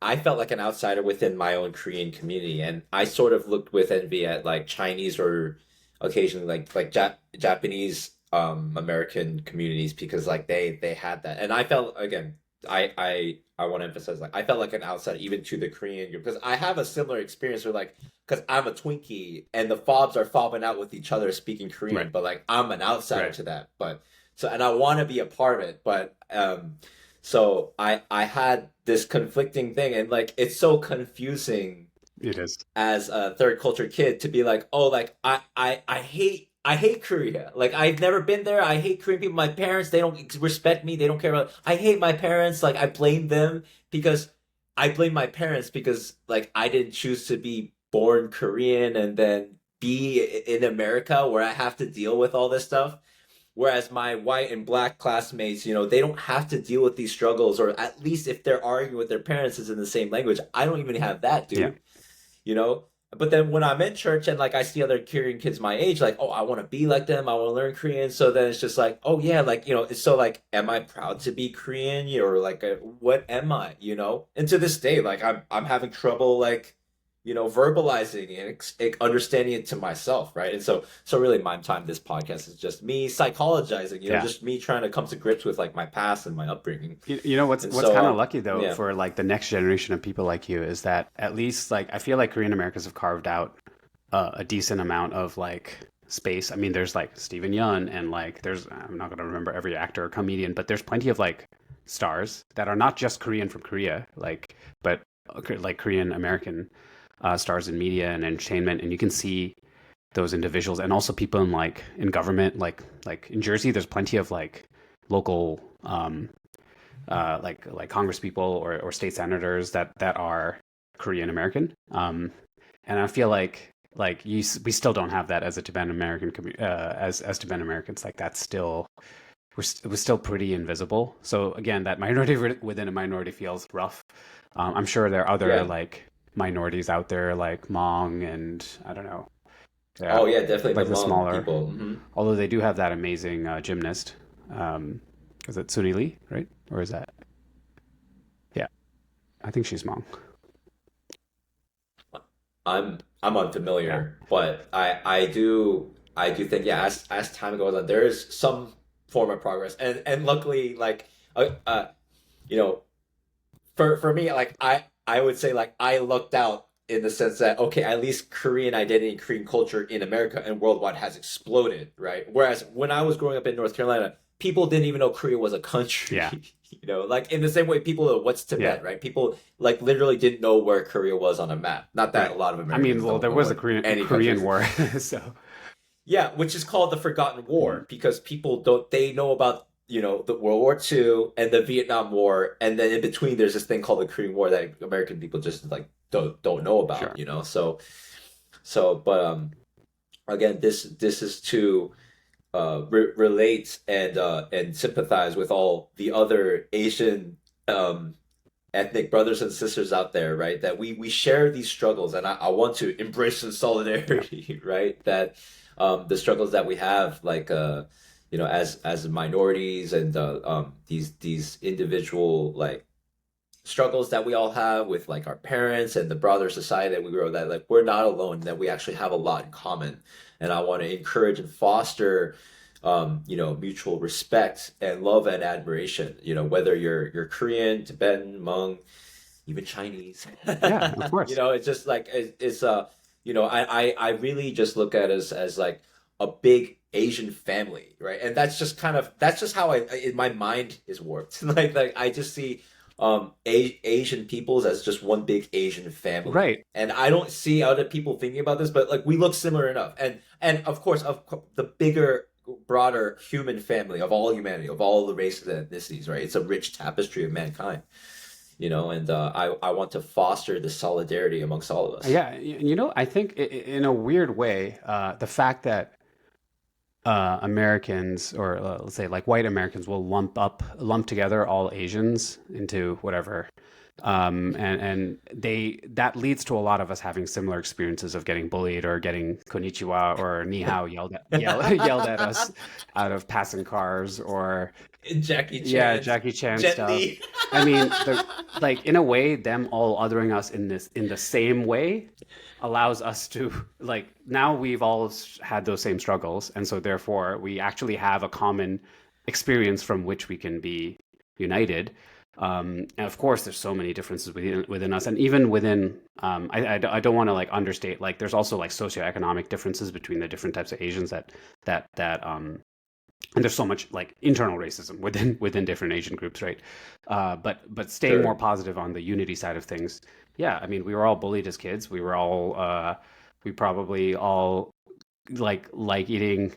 Speaker 1: I felt like an outsider within my own Korean community, and I sort of looked with envy at like Chinese or occasionally like Japanese American communities because like they had that, and I felt again I want to emphasize like I felt like an outsider even to the Korean group because I have a similar experience where like because I'm a Twinkie and the fobs are fobbing out with each other speaking Korean,
Speaker 2: Right.
Speaker 1: but like I'm an outsider
Speaker 2: Right.
Speaker 1: to that, but so and I want to be a part of it, but so I had this conflicting thing, and like it's so confusing
Speaker 2: It is.
Speaker 1: as a third culture kid to be like, oh, like I hate Korea. Like I've never been there. I hate Korean people. My parents, they don't respect me. They don't care about. I hate my parents. Like I blame them because I blame my parents because like I didn't choose to be born Korean and then be in America where I have to deal with all this stuff. Whereas my white and black classmates, they don't have to deal with these struggles, or at least if they're arguing with their parents, it's in the same language. I don't even have that,
Speaker 2: Yeah.
Speaker 1: dude. You know? But then when I'm in church and like I see other Korean kids my age, like, oh, I want to be like them. I want to learn Korean. So then it's just like, oh yeah, like, it's so like, am I proud to be Korean? Or like, what am I? And to this day, like, I'm having trouble like, verbalizing and understanding it to myself, right? And so really, my time this podcast is just me psychologizing,
Speaker 2: Yeah.
Speaker 1: just me trying to come to grips with like my past and my upbringing.
Speaker 2: You know what's
Speaker 1: And
Speaker 2: what's
Speaker 1: so,
Speaker 2: kind of lucky though
Speaker 1: yeah,
Speaker 2: for like the next generation of people like you is that at least like I feel like Korean Americans have carved out a decent amount of like space. I mean, there's like Stephen Yun and like there's I'm not gonna remember every actor or comedian, but there's plenty of like stars that are not just Korean from Korea, like but like Korean American stars in media and entertainment, and you can see those individuals and also people in like in government, like in Jersey, there's plenty of like local like Congress people or state senators that are Korean American. And I feel like we still don't have that as a Tibetan American as Tibetan Americans. Like that's still it was still pretty invisible. So again, that minority within a minority feels rough. I'm sure there are other
Speaker 1: yeah.
Speaker 2: like minorities out there like Hmong and I don't know. Yeah,
Speaker 1: Oh yeah, definitely the
Speaker 2: like the
Speaker 1: Hmong
Speaker 2: smaller.
Speaker 1: people. Hmm.
Speaker 2: Although they do have that amazing gymnast. Um, is it Suni Lee, right? Or is that? Yeah, I think she's Hmong.
Speaker 1: I'm
Speaker 2: Yeah,
Speaker 1: unfamiliar, but I do think yeah, as time goes on, there is some form of progress, and luckily, like you know, for me, like I would say like I lucked out in the sense that okay, at least Korean identity, Korean culture in America and worldwide has exploded, right? Whereas when I was growing up in North Carolina, people didn't even know Korea was a country.
Speaker 2: yeah,
Speaker 1: Like in the same way people know what's
Speaker 2: yeah.
Speaker 1: Tibet, right? People like literally didn't know where Korea was on a map. Not that
Speaker 2: Right.
Speaker 1: a lot of
Speaker 2: I mean,
Speaker 1: Americans
Speaker 2: well,
Speaker 1: don't
Speaker 2: there
Speaker 1: know
Speaker 2: was a
Speaker 1: what any country
Speaker 2: Korean
Speaker 1: is.
Speaker 2: War, so
Speaker 1: Yeah, which is called the Forgotten
Speaker 2: mm,
Speaker 1: War because people don't they know about the World War II and the Vietnam War, and then in between there's this thing called the Korean War that American people just like don't know about,
Speaker 2: sure.
Speaker 1: so but again this is to relate and sympathize with all the other Asian um ethnic brothers and sisters out there, right? That we share these struggles, and I want to embrace the
Speaker 2: Yeah,
Speaker 1: solidarity, right? That the struggles that we have, like as minorities and these individual like struggles that we all have with like our parents and the broader society that we grow, that like we're not alone, that we actually have a lot in common. And I want to encourage and foster mutual respect and love and admiration, whether you're Korean, Tibetan, Hmong, even Chinese.
Speaker 2: Yeah, of course.
Speaker 1: It's just like I really just look at us as like a big Asian family, right? And that's just how my mind is warped. Like I just see Asian peoples as just one big Asian family.
Speaker 2: Right.
Speaker 1: And I don't see other people thinking about this, but like we look similar enough. And of course, the bigger, broader human family of all humanity, of all the races and ethnicities, right? It's a rich tapestry of mankind, and I want to foster the solidarity amongst all of us.
Speaker 2: Yeah, I think in a weird way, the fact that Americans, or let's say like white Americans, will lump together all Asians into whatever, and they that leads to a lot of us having similar experiences of getting bullied or getting konnichiwa or ni hao yelled at us out of passing cars, or
Speaker 1: Jackie
Speaker 2: yeah,
Speaker 1: Chan,
Speaker 2: Jackie Chan
Speaker 1: Jet
Speaker 2: stuff.
Speaker 1: Li.
Speaker 2: I mean, like in a way, them all othering us in the same way allows us to, like, now we've all had those same struggles, and so therefore we actually have a common experience from which we can be united. And of course, there's so many differences within us, and even within, I don't want to like understate, like there's also like socioeconomic differences between the different types of Asians that and there's so much like internal racism within different Asian groups, right? But staying more
Speaker 1: Sure.
Speaker 2: positive on the unity side of things, yeah. I mean, we were all bullied as kids. We probably all like eating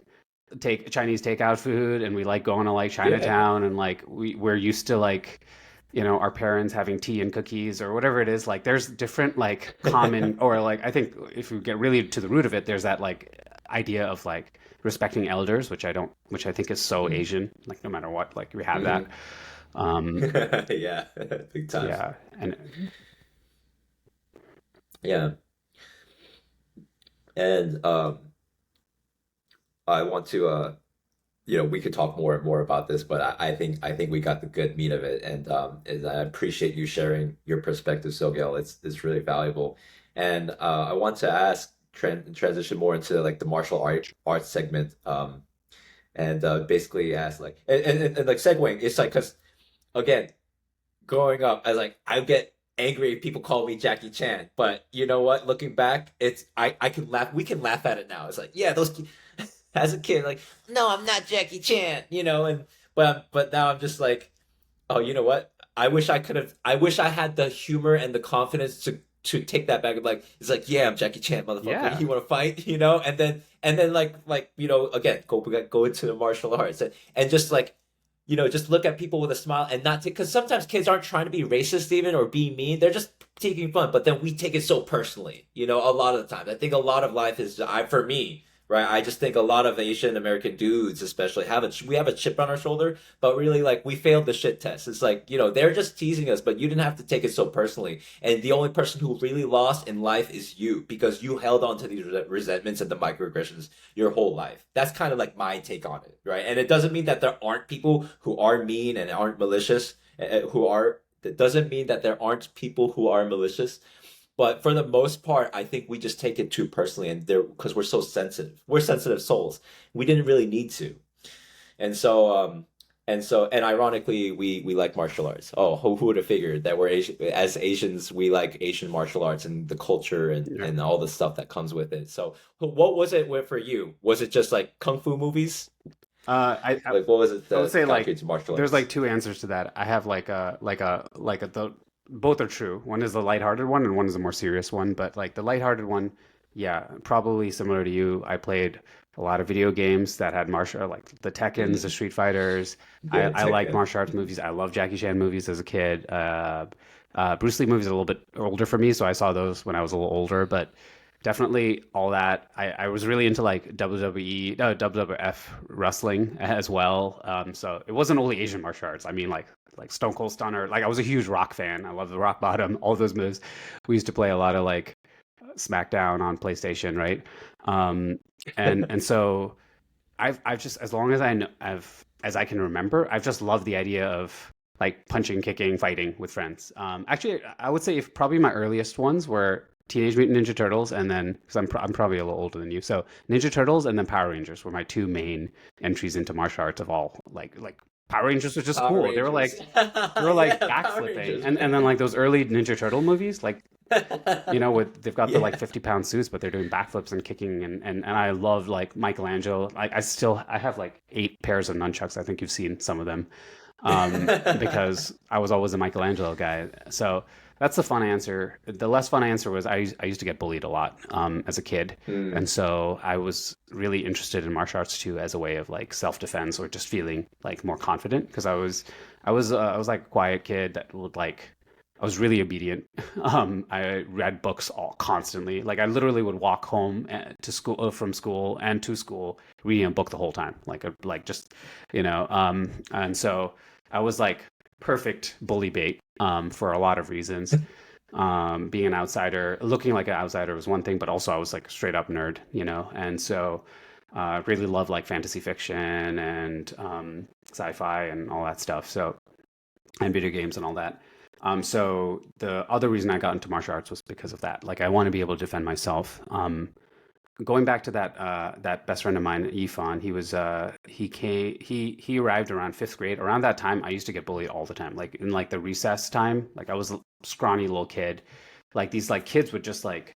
Speaker 2: take Chinese takeout food, and we like going to like
Speaker 1: Yeah.
Speaker 2: Chinatown, and like we're used to like our parents having tea and cookies or whatever it is. Like there's different like common, or like I think if we get really to the root of it, there's that like idea of like respecting elders, which I think is so
Speaker 1: Mm.
Speaker 2: Asian. Like no matter what, like we have that.
Speaker 1: Hmm.
Speaker 2: Um,
Speaker 1: Yeah, big time.
Speaker 2: yeah, and
Speaker 1: Yeah. And I want to we could talk more and more about this, but I think we got the good meat of it, and I appreciate you sharing your perspective, Sogyel. It's really valuable, and I want to ask transition more into like the martial arts segment, and basically ask like and like segueing, it's like because again, growing up, I was like I get angry if people call me Jackie Chan, but you know what? Looking back, I can laugh. We can laugh at it now. It's like yeah, those as a kid, like, no, I'm not Jackie Chan, and but now I'm just like, oh, you know what? I wish I had the humor and the confidence to take that back and like, it's like, yeah, I'm Jackie Chan, motherfucker.
Speaker 2: yeah,
Speaker 1: You want to fight, and then like again, go into the martial arts and just like. Just look at people with a smile and not take, because sometimes kids aren't trying to be racist even or be mean. They're just taking fun, but then we take it so personally, a lot of the time. I think a lot of life is, for me, right? I just think a lot of Asian American dudes, especially, we have a chip on our shoulder, but really, like, we failed the shit test. It's like, they're just teasing us, but you didn't have to take it so personally. And the only person who really lost in life is you, because you held on to these resentments and the microaggressions your whole life. That's kind of like my take on it, right? And it doesn't mean that there aren't people who are mean and aren't malicious, that doesn't mean that there aren't people who are malicious, but for the most part, I think we just take it too personally, and there because we're so sensitive. We're sensitive souls. We didn't really need to, and and ironically, we like martial arts. Oh, who would have figured that we're Asian, as Asians, we like Asian martial arts and the culture
Speaker 2: yeah.
Speaker 1: and all the stuff that comes with it. So, what was it for you? Was it just like kung fu movies? Like, what was it
Speaker 2: I would
Speaker 1: that
Speaker 2: say
Speaker 1: got you
Speaker 2: like
Speaker 1: to martial
Speaker 2: there's like
Speaker 1: arts?
Speaker 2: two answers to that. I have the both are true. One is the lighthearted one, and one is the more serious one. But like the lighthearted one, yeah, probably similar to you. I played a lot of video games that had martial, like the Tekkens, the
Speaker 1: Mm,
Speaker 2: Street Fighters.
Speaker 1: yeah,
Speaker 2: I like
Speaker 1: Tekken.
Speaker 2: martial arts movies. I love Jackie Chan movies as a kid. Bruce Lee movies are a little bit older for me, so I saw those when I was a little older. But definitely all that. I was really into like WWE, no, WWF wrestling as well. So it wasn't only Asian martial arts. I mean, like Stone Cold Stunner. Like I was a huge Rock fan. I love the Rock Bottom, all those moves. We used to play a lot of like SmackDown on PlayStation, right? Um, and so I've just, as long as I know, as I can remember, I've just loved the idea of like punching, kicking, fighting with friends. Actually, I would say if probably my earliest ones were Teenage Mutant Ninja Turtles, and then because I'm probably a little older than you, so Ninja Turtles and then Power Rangers were my two main entries into martial arts of all. Like Power Rangers was just
Speaker 1: Power
Speaker 2: cool.
Speaker 1: Rangers.
Speaker 2: They were like
Speaker 1: Yeah, Power
Speaker 2: backflipping,
Speaker 1: Rangers,
Speaker 2: and
Speaker 1: man.
Speaker 2: then like those early Ninja Turtle movies, like with they've got the like
Speaker 1: Yeah.
Speaker 2: 50-pound suits, but they're doing backflips and kicking, and I love like Michelangelo. Like I have like 8 pairs of nunchucks. I think you've seen some of them, because I was always a Michelangelo guy. So that's the fun answer. The less fun answer was I used to get bullied a lot as a kid,
Speaker 1: Hmm.
Speaker 2: and so I was really interested in martial arts too as a way of like self defense or just feeling like more confident because I was like a quiet kid that would like. I was really obedient. I read books all constantly. Like I literally would walk home to school from school and to school reading a book the whole time. Like just and so I was like perfect bully bait for a lot of reasons. Being an outsider, looking like an outsider was one thing, but also I was like a straight up nerd, and so really love like fantasy fiction and sci-fi and all that stuff. So and video games and all that. So the other reason I got into martial arts was because of that. Like I want to be able to defend myself. Going back to that best friend of mine, Yifan, he arrived around fifth grade. Around that time, I used to get bullied all the time. Like in like the recess time, like I was a scrawny little kid. Like these like kids would just like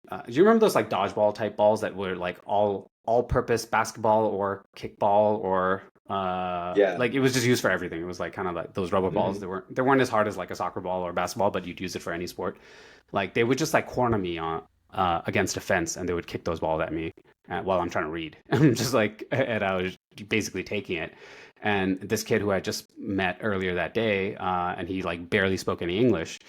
Speaker 2: do you remember those like dodgeball type balls that were like all purpose basketball or kickball or
Speaker 1: Yeah.
Speaker 2: like it was just used for everything. It was like kind of like those rubber balls.
Speaker 1: Hmm.
Speaker 2: They weren't as hard as like a soccer ball or basketball, but you'd use it for any sport. Like they would just like corner me on against a fence and they would kick those balls at me while I'm trying to read. I'm just like and I was basically taking it. And this kid who I just met earlier that day, and he like barely spoke any English,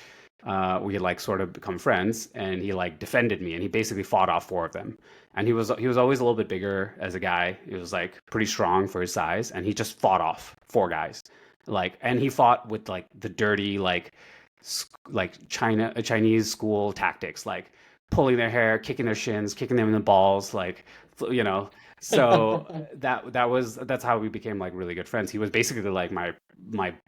Speaker 2: we had like sort of become friends and he like defended me and he basically fought off 4 of them and he was always a little bit bigger as a guy. He was like pretty strong for his size and he just fought off 4 guys like and he fought with like the dirty like Chinese school tactics like pulling their hair, kicking their shins, kicking them in the balls, like you know. So that's how we became like really good friends. He was basically like my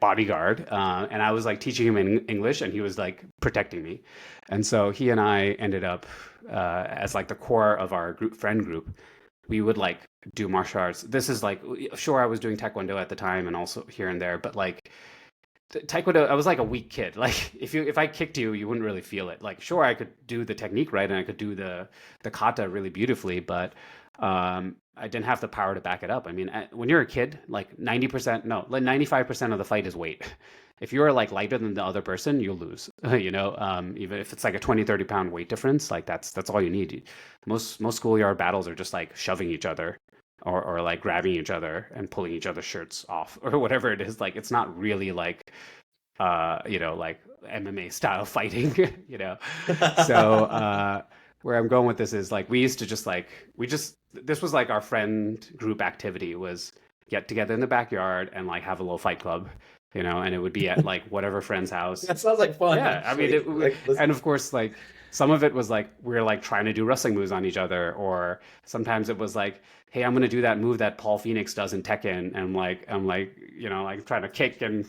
Speaker 2: bodyguard, and I was like teaching him in English, and he was like protecting me. And so he and I ended up as like the core of our friend group. We would like do martial arts. This is like sure I was doing taekwondo at the time and also here and there, but like taekwondo I was like a weak kid. Like if I kicked you you wouldn't really feel it. Like sure I could do the technique right and I could do the kata really beautifully, but I didn't have the power to back it up. I mean, when you're a kid, like 90%, no, like 95% of the fight is weight. If you're like lighter than the other person, you'll lose. Even if it's like a 20, 30 pound weight difference, like that's all you need. Most schoolyard battles are just like shoving each other or like grabbing each other and pulling each other's shirts off or whatever it is. Like it's not really like like MMA style fighting, you know. So where I'm going with this is like we used to just like we just this was like our friend group activity was get together in the backyard and like have a little fight club, and it would be at like whatever friend's house.
Speaker 1: That sounds like fun,
Speaker 2: Yeah, I mean,
Speaker 1: actually. Like,
Speaker 2: and of course, like some of it was like we are like trying to do wrestling moves on each other, or sometimes it was like, hey, I'm gonna do that move that Paul Phoenix does in Tekken, and I'm like, like trying to kick and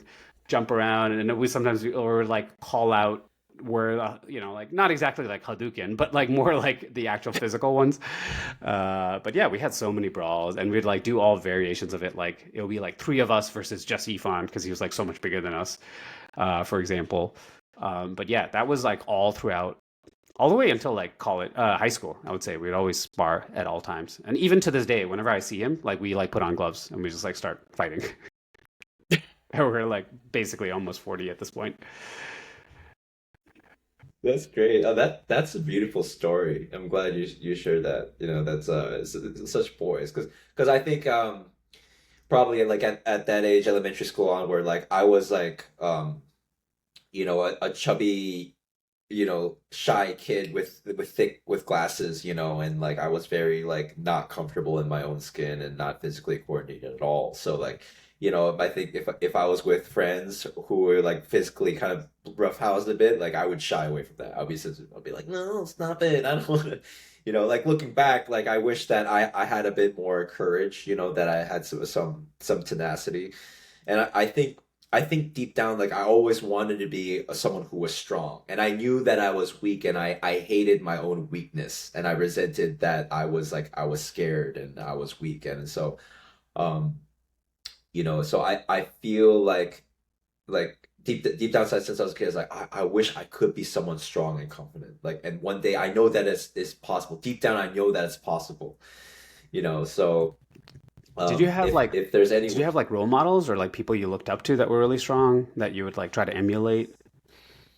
Speaker 2: jump around, and we sometimes or like call out where like not exactly like Hadouken, but like more like the actual physical ones. But yeah, we had so many brawls, and we'd like do all variations of it. Like it would be like 3 of us versus just Ifan because he was like so much bigger than us, for example. But yeah, that was like all throughout, all the way until like call it high school. I would say we'd always spar at all times, and even to this day, whenever I see him, like we like put on gloves and we just like start fighting. We're like basically almost 40 at this point.
Speaker 1: that's great. Oh, that's a beautiful story. I'm glad you shared that. That's it's such boys because I think probably like at that age, elementary school onward, like I was like a chubby, shy kid with glasses, and like I was very like not comfortable in my own skin and not physically coordinated at all. So like, I think if I was with friends who were like physically kind of roughhoused a bit, like I would shy away from that. I'll be like, no, stop it. I don't want to, like looking back, like I wish that I had a bit more courage, that I had some tenacity. And I think I think deep down, like I always wanted to be someone who was strong, and I knew that I was weak, and I hated my own weakness, and I resented that I was scared and I was weak, and so um so I feel like deep down inside since I was a kid, it's like I wish I could be someone strong and confident, like, and one day I know that it's possible. Deep down, I know that it's possible. So
Speaker 2: Did you have like
Speaker 1: if there's any.
Speaker 2: did you have like role models or like people you looked up to that were really strong that you would like try to emulate?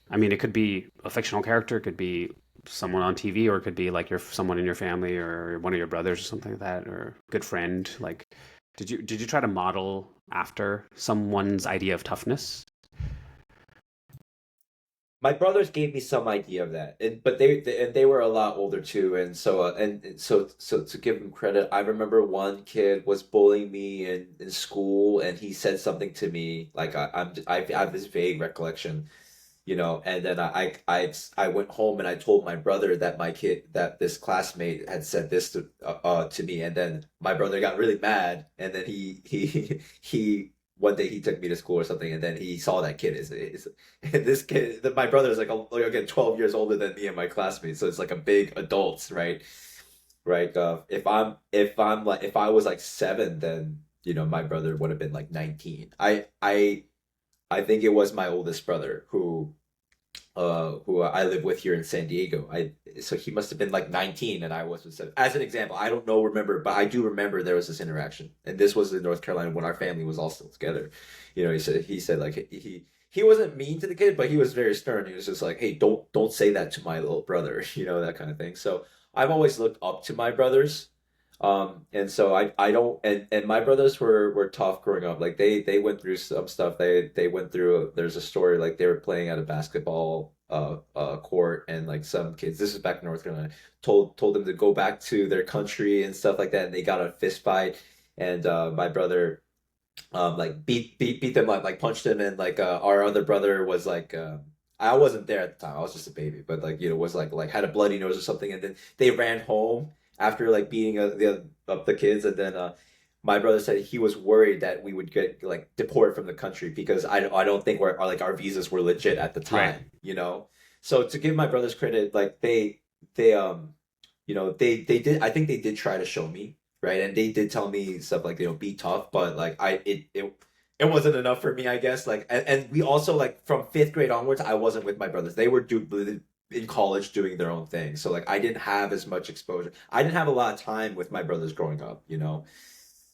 Speaker 2: I mean, it could be a fictional character, it could be someone on TV, or it could be like your someone in your family or one of your brothers or something like that, or a good friend. Like, did you try to model after someone's idea of toughness?
Speaker 1: My brothers gave me some idea of that, but and they were a lot older too, and so to give them credit, I remember one kid was bullying me in school, and he said something to me like I have this vague recollection, and then I went home and I told my brother that this classmate had said this to me, and then my brother got really mad, and then he one day he took me to school or something, and then he saw that kid is this kid, my brother is like again 12 years older than me and my classmates, so it's like a big adults, right? Right. If I was like 7, then my brother would have been like 19. I think it was my oldest brother who I live with here in San Diego. So he must have been like 19 and I was 7. As an example, I don't know, remember, but I do remember there was this interaction. And this was in North Carolina when our family was all still together. He said like he wasn't mean to the kid, but he was very stern. He was just like, "Hey, don't say that to my little brother," that kind of thing. So I've always looked up to my brothers. And so I don't, and my brothers were tough growing up. Like they went through some stuff. They went through. There's a story like they were playing at a basketball court, and like some kids, this is back in North Carolina, told them to go back to their country and stuff like that, and they got a fist fight, and my brother like beat them up, like punched them, and like our other brother was like I wasn't there at the time. I was just a baby, but like was like had a bloody nose or something, and then they ran home after like beating up the kids, and then my brother said he was worried that we would get like deported from the country because I don't think our visas were legit at the
Speaker 2: Right.
Speaker 1: time. So to give my brothers credit, like they did, I think they did try to show me, right? And they did tell me stuff like, be tough, but like it wasn't enough for me, I guess. Like, and we also, like, from 5th grade onwards, I wasn't with my brothers. They were in college doing their own thing. So like I didn't have as much exposure. I didn't have a lot of time with my brothers growing up.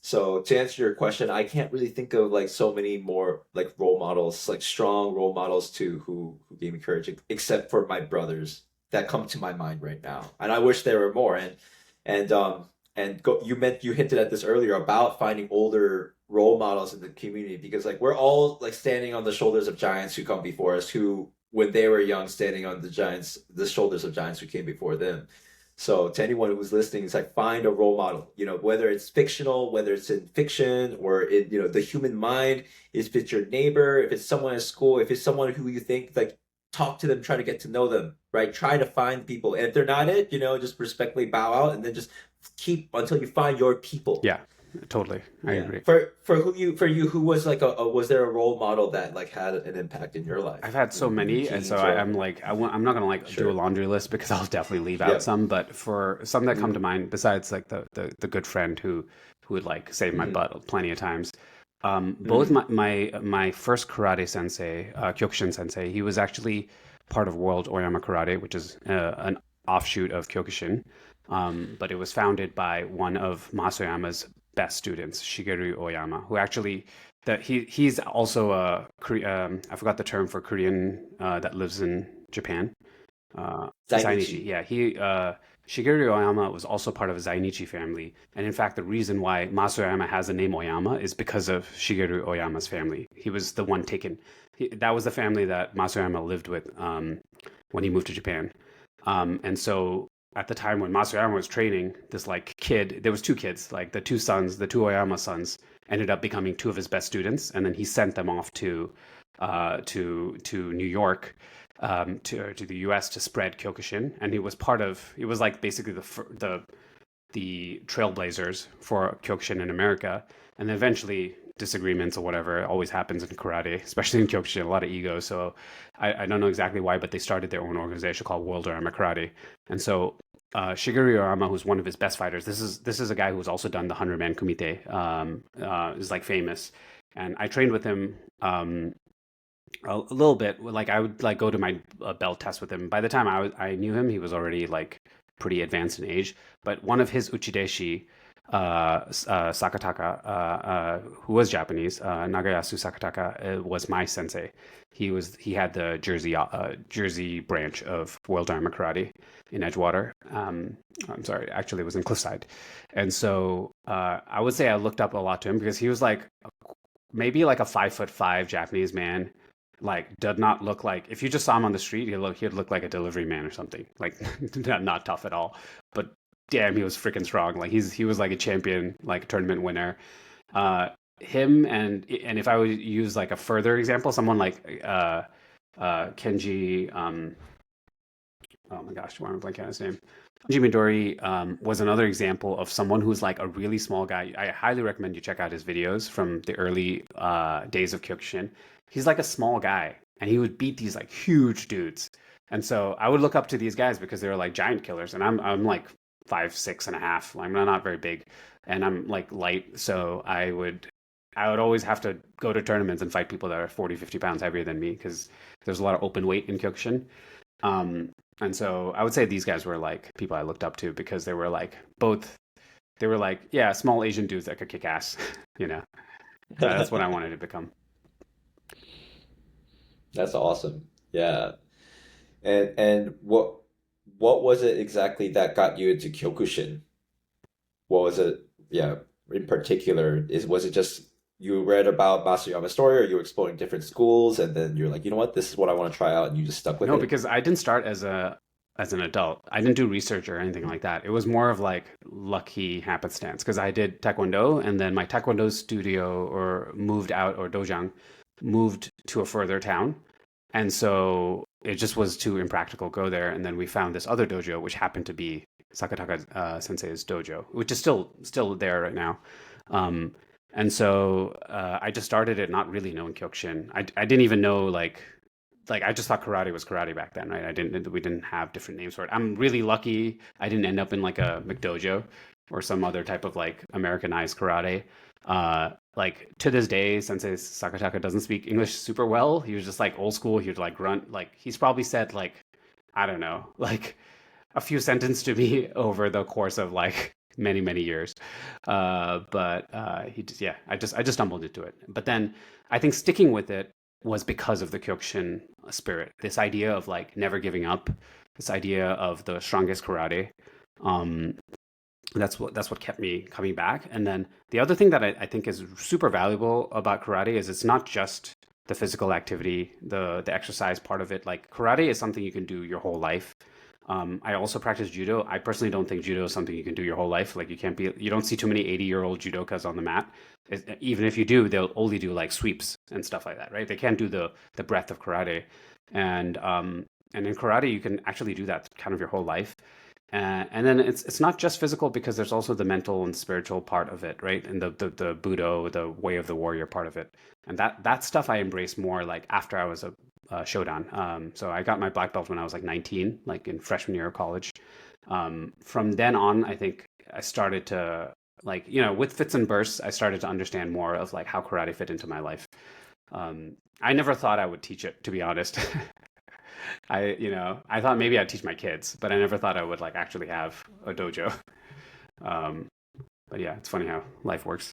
Speaker 1: So to answer your question, I can't really think of like so many more like role models, like strong role models too, who gave me courage, except for my brothers that come to my mind right now. And I wish there were more. And you hinted at this earlier about finding older role models in the community, because like we're all like standing on the shoulders of giants who come before us, who when they were young standing on the shoulders of giants who came before them. So to anyone who's listening, it's like find a role model, whether it's fictional, whether it's in fiction or in, the human mind. If it's your neighbor, if it's someone at school, if it's someone who you think, like, talk to them, try to get to know them, right? Try to find people. And if they're not it, just respectfully bow out, and then just keep until you find your people.
Speaker 2: Yeah, totally. I
Speaker 1: Yeah.
Speaker 2: agree.
Speaker 1: For you, who was like was there a role model that like had an impact in your life
Speaker 2: I've had so
Speaker 1: in your
Speaker 2: many, and so
Speaker 1: teens or
Speaker 2: I'm like, I'm not gonna like do a
Speaker 1: sure.
Speaker 2: laundry list because I'll definitely leave out
Speaker 1: Yep.
Speaker 2: some. But for some that come to
Speaker 1: Mm-hmm.
Speaker 2: mind, besides like the good friend who would like save my
Speaker 1: Mm-hmm.
Speaker 2: butt plenty of times, both
Speaker 1: Mm-hmm.
Speaker 2: my first karate sensei, Kyokushin sensei, he was actually part of World Oyama Karate, which is an offshoot of Kyokushin. But it was founded by one of Masoyama's best students, Shigeru Oyama, who actually that he's also a I forgot the term for Korean that lives in Japan. Zainichi.
Speaker 1: Zainichi.
Speaker 2: Yeah, he Shigeru Oyama was also part of a Zainichi family, and in fact, the reason why Masoyama has the name Oyama is because of Shigeru Oyama's family. He was the one taken. That was the family that Masoyama lived with when he moved to Japan. And so at the time when Masuyama was training, this like kid, there was two kids, like the two sons, the two Oyama sons, ended up becoming two of his best students, and then he sent them off to New York, to the U.S. to spread Kyokushin, and he was like basically the trailblazers for Kyokushin in America, and then eventually disagreements or whatever it always happens in karate, especially in Kyokushin, a lot of ego. So I don't know exactly why, but they started their own organization called World Armor Karate, and so. Shigeru Arama, who's one of his best fighters, this is a guy who's also done the 100-man kumite, is like famous, and I trained with him a little bit. Like I would like go to my belt test with him. By the time I knew him, he was already like pretty advanced in age. But one of his uchideshi, Sakataka, who was Japanese, Nagayasu Sakataka, was my sensei. He had the Jersey branch of World Armor Karate in Edgewater. I'm sorry, actually, it was in Cliffside, and so I would say I looked up a lot to him because he was like maybe like a 5'5" Japanese man, like did not look like, if you just saw him on the street, he'd look like a delivery man or something. Like not tough at all. But damn, he was freaking strong. Like he was like a champion, like a tournament winner. Him and if I would use like a further example, someone like Kenji, oh my gosh, why am I blanking on his name? Kenji Midori was another example of someone who's like a really small guy. I highly recommend you check out his videos from the early days of Kyokushin. He's like a small guy, and he would beat these like huge dudes. And so I would look up to these guys because they were like giant killers, and I'm like 5'6.5". I'm not very big, and I'm like light, so I would always have to go to tournaments and fight people that are 40, 50 pounds heavier than me because there's a lot of open weight in Kyokushin. Um, and so I would say these guys were like people I looked up to because they were like yeah, small Asian dudes that could kick ass, you know. That's what I wanted to become.
Speaker 1: That's awesome. Yeah. And what was it exactly that got you into Kyokushin? What was it? Yeah, in particular, was it just you read about Masayama's story, or you were exploring different schools, and then you're like, you know what, this is what I want to try out, and you just stuck with
Speaker 2: No,
Speaker 1: it?
Speaker 2: because I didn't start as an adult. I didn't do research or anything like that. It was more of like lucky happenstance because I did taekwondo, and then my taekwondo studio or moved out, or dojang moved to a further town, and so it just was too impractical to go there. And then we found this other dojo, which happened to be Sakataka Sensei's dojo, which is still there right now. Um, and so I just started it not really knowing Kyokushin. I didn't even know like I just thought karate was karate back then, right? We didn't have different names for it. I'm really lucky I didn't end up in like a McDojo or some other type of like Americanized karate. Like to this day, Sensei Sakataka doesn't speak English super well. He was just like old school. He would like grunt. Like he's probably said like, I don't know, like a few sentences to me over the course of like many years. But he just, yeah, I just stumbled into it. But then I think sticking with it was because of the Kyokushin spirit. This idea of like never giving up, this idea of the strongest karate. Um, that's what kept me coming back. And then the other thing that I think is super valuable about karate is it's not just the physical activity, the exercise part of it. Like karate is something you can do your whole life. I also practice judo. I personally don't think judo is something you can do your whole life. Like you don't see too many 80-year-old judokas on the mat. Even if you do, they'll only do like sweeps and stuff like that, right? They can't do the breadth of karate. And in karate, you can actually do that kind of your whole life. And then it's not just physical because there's also the mental and spiritual part of it, right? And the Budo, the way of the warrior part of it. And that stuff I embraced more like after I was a Shodan. So I got my black belt when I was like 19, like in freshman year of college. From then on, I think I started to like, with fits and bursts, I started to understand more of like how karate fit into my life. I never thought I would teach it, to be honest. I thought maybe I'd teach my kids, but I never thought I would like actually have a dojo. Um, but yeah, it's funny how life works.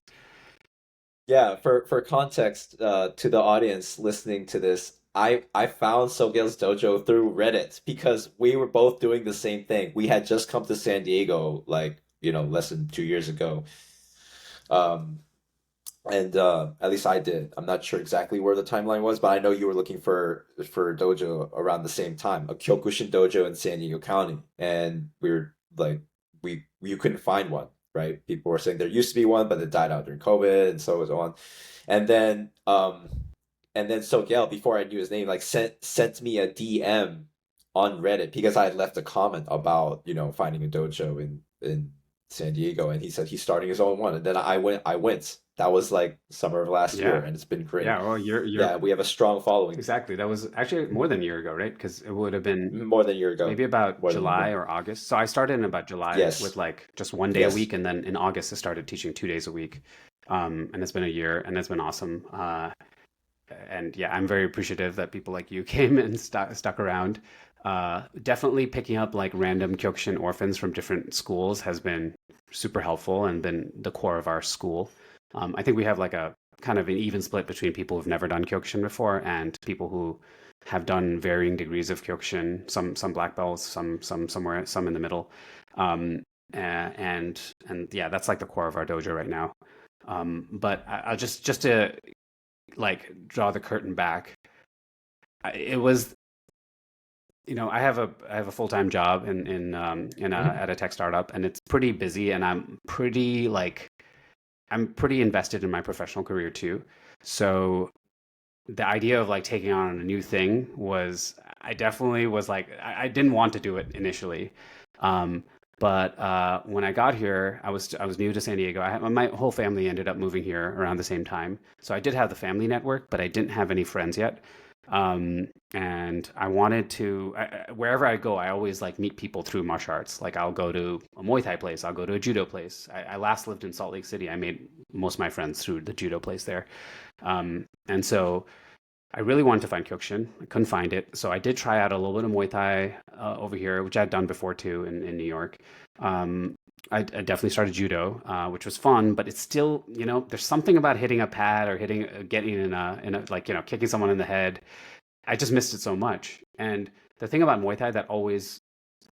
Speaker 1: Yeah, for context, to the audience listening to this, I found Sogyel's dojo through Reddit because we were both doing the same thing. We had just come to San Diego, like, less than 2 years ago. Um, and at least I did. I'm not sure exactly where the timeline was, but I know you were looking for a dojo around the same time, a Kyokushin dojo in San Diego County, and we were like, we you couldn't find one, right? People were saying there used to be one, but it died out during COVID, and so on. And then Sogyel, before I knew his name, like sent me a DM on Reddit because I had left a comment about finding a dojo in San Diego, and he said he's starting his own one. And then I went. That was like summer of last year,
Speaker 2: Yeah.
Speaker 1: and it's been great.
Speaker 2: Yeah. Well,
Speaker 1: Yeah, we have a strong following.
Speaker 2: exactly. That was actually more than a year ago, right? Because it would have been
Speaker 1: More than a year ago.
Speaker 2: maybe about
Speaker 1: More than a year
Speaker 2: July
Speaker 1: ago.
Speaker 2: or August. So I started in about July with
Speaker 1: Yes.
Speaker 2: like just 1 day a
Speaker 1: Yes.
Speaker 2: week, and then in August I started teaching 2 days a week. And it's been a year, and it's been awesome. And yeah, I'm very appreciative that people like you came and stuck around. Definitely picking up like random Kyokushin orphans from different schools has been super helpful and been the core of our school. I think we have like a kind of an even split between people who've never done Kyokushin before and people who have done varying degrees of Kyokushin. Some black belts, some somewhere, some in the middle. And yeah, that's like the core of our dojo right now. But I'll just to like draw the curtain back. It was, I have a full-time job
Speaker 1: Mhm.
Speaker 2: at a tech startup, and it's pretty busy, and I'm pretty invested in my professional career too. So the idea of like taking on a new thing was, I definitely was like, I didn't want to do it initially. Um, but when I got here, I was new to San Diego. My whole family ended up moving here around the same time, so I did have the family network, but I didn't have any friends yet. And I wanted to, wherever I go, I always like meet people through martial arts. Like I'll go to a Muay Thai place, I'll go to a judo place. I last lived in Salt Lake City. I made most of my friends through the judo place there. And so I really wanted to find Kyokushin. I couldn't find it. So I did try out a little bit of Muay Thai over here, which I'd done before too in New York. Um, I definitely started judo, which was fun, but it's still, there's something about hitting a pad or getting in a, like, kicking someone in the head. I just missed it so much. And the thing about Muay Thai that always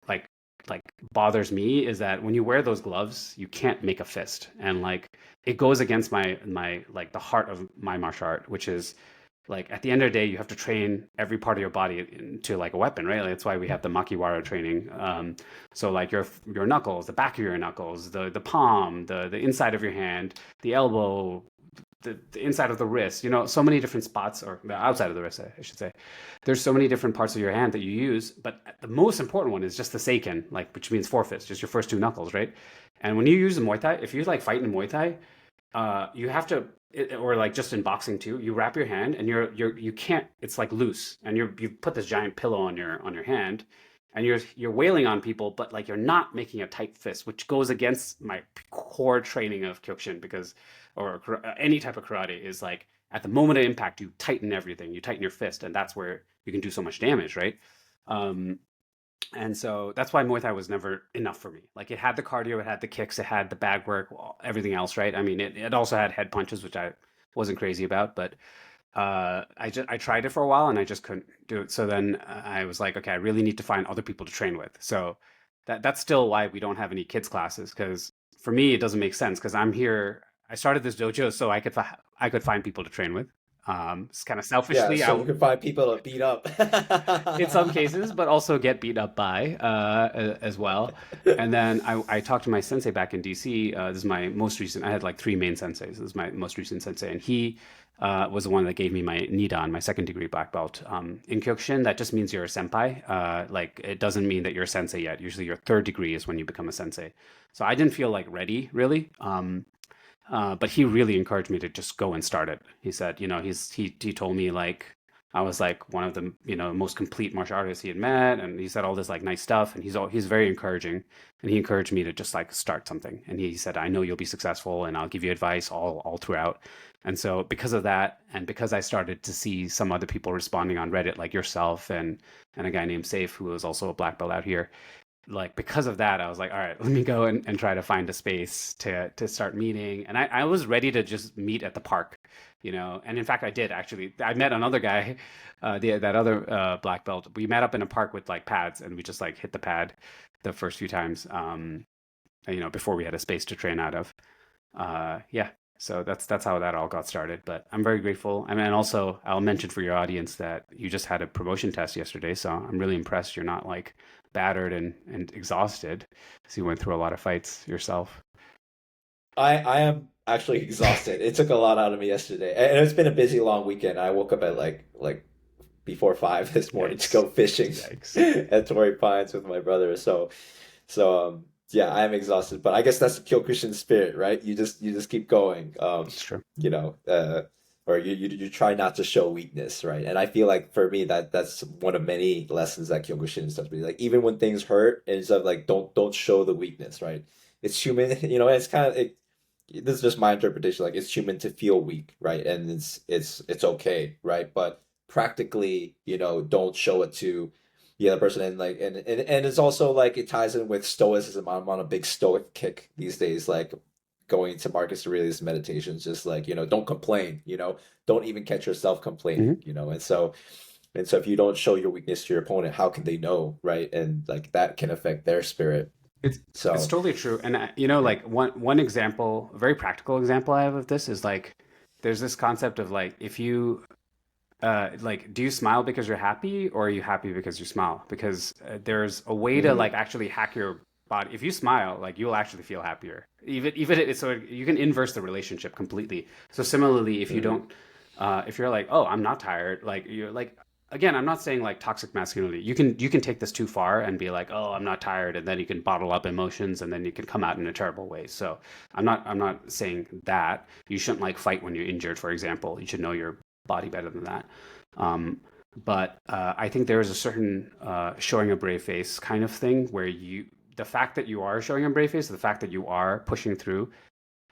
Speaker 2: like like bothers me is that when you wear those gloves, you can't make a fist, and like it goes against my like the heart of my martial art, which is like at the end of the day, you have to train every part of your body into like a weapon, right? Like, that's why we have the makiwara training. So like your knuckles, the back of your knuckles, the palm, the inside of your hand, the elbow, the inside of the wrist, so many different spots, or the outside of the wrist, I should say. There's so many different parts of your hand that you use, but the most important one is just the seiken, like, which means forefists, just your first two knuckles, right? And when you use the Muay Thai, if you like fight in Muay Thai, you have to, or like just in boxing too, you wrap your hand and you can't, it's like loose, and you've put this giant pillow on your hand, and you're wailing on people, but like you're not making a tight fist, which goes against my core training of Kyokushin, because or any type of karate is like at the moment of impact, you tighten everything, you tighten your fist, and that's where you can do so much damage, right? Um, and so that's why Muay Thai was never enough for me. Like it had the cardio, it had the kicks, it had the bag work, everything else, right? I mean, it also had head punches, which I wasn't crazy about, but I tried it for a while and I just couldn't do it. So then I was like, okay, I really need to find other people to train with. So that's still why we don't have any kids classes, because for me it doesn't make sense, because I'm here. I started this dojo so I could find people to train with. It's kind of
Speaker 1: Yeah,
Speaker 2: selfishly.
Speaker 1: so you can find people to beat up.
Speaker 2: In some cases, but also get beat up by as well. And then I talked to my sensei back in DC. This is my most recent. I had like three main senseis. This is my most recent sensei, and he was the one that gave me my Nidan, my second degree black belt. In Kyokushin, that just means you're a senpai. Like it doesn't mean that you're a sensei yet. Usually, your third degree is when you become a sensei. So I didn't feel like ready really. But he really encouraged me to just go and start it. He said, he told me like I was like one of the most complete martial artists he had met, and he said all this like nice stuff, and he's very encouraging, and he encouraged me to just like start something, and he said, I know you'll be successful, and I'll give you advice all throughout. And so because of that, and because I started to see some other people responding on Reddit, like yourself and a guy named Safe, who is also a black belt out here, like because of that, I was like, all right, let me go and try to find a space to start meeting. And I was ready to just meet at the park, And in fact, I did actually. I met another guy, that other black belt. We met up in a park with like pads, and we just like hit the pad the first few times, before we had a space to train out of. Yeah. So that's how that all got started. But I'm very grateful. I mean, and also I'll mention for your audience that you just had a promotion test yesterday, so I'm really impressed you're not like battered and exhausted. So you went through a lot of fights yourself.
Speaker 1: I am actually exhausted. It took a lot out of me yesterday, and it's been a busy, long weekend. I woke up at like before 5 this morning to
Speaker 2: Yikes.
Speaker 1: go fishing
Speaker 2: Yikes.
Speaker 1: at Torrey Pines with my brother. So Yeah, I am exhausted, but I guess that's the Kyokushin spirit, right? You just keep going.
Speaker 2: It's true.
Speaker 1: You know, or you try not to show weakness, right? And I feel like for me that's one of many lessons that Kyokushin does me. Like even when things hurt, it's like don't show the weakness, right? It's human, it's kind of this is just my interpretation. Like it's human to feel weak, right? And it's okay, right? But practically, don't show it to the other person. And like and it's also like it ties in with stoicism. I'm on a big stoic kick these days, like going to Marcus Aurelius meditations, just like, don't complain, don't even catch yourself complaining,
Speaker 2: Hmm.
Speaker 1: and so if you don't show your weakness to your opponent, how can they know, right? And like that can affect their spirit.
Speaker 2: It's
Speaker 1: So
Speaker 2: totally true. And
Speaker 1: yeah.
Speaker 2: like one example, a very practical example I have of this is like there's this concept of like if you like do you smile because you're happy or are you happy because you smile? Because there's a way to like
Speaker 1: Mm,
Speaker 2: actually hack your body. If you smile, like you'll actually feel happier. So you can inverse the relationship completely. So similarly, if you
Speaker 1: mm,
Speaker 2: don't if you're like, "Oh, I'm not tired." Like you're like again, I'm not saying like toxic masculinity. You can take this too far and be like, "Oh, I'm not tired," and then you can bottle up emotions and then you can come out in a terrible way. So, I'm not saying that. You shouldn't like fight when you're injured, for example. You should know your body better than that. Um, but I think there is a certain showing a brave face kind of thing where the fact that you are showing a brave face, the fact that you are pushing through,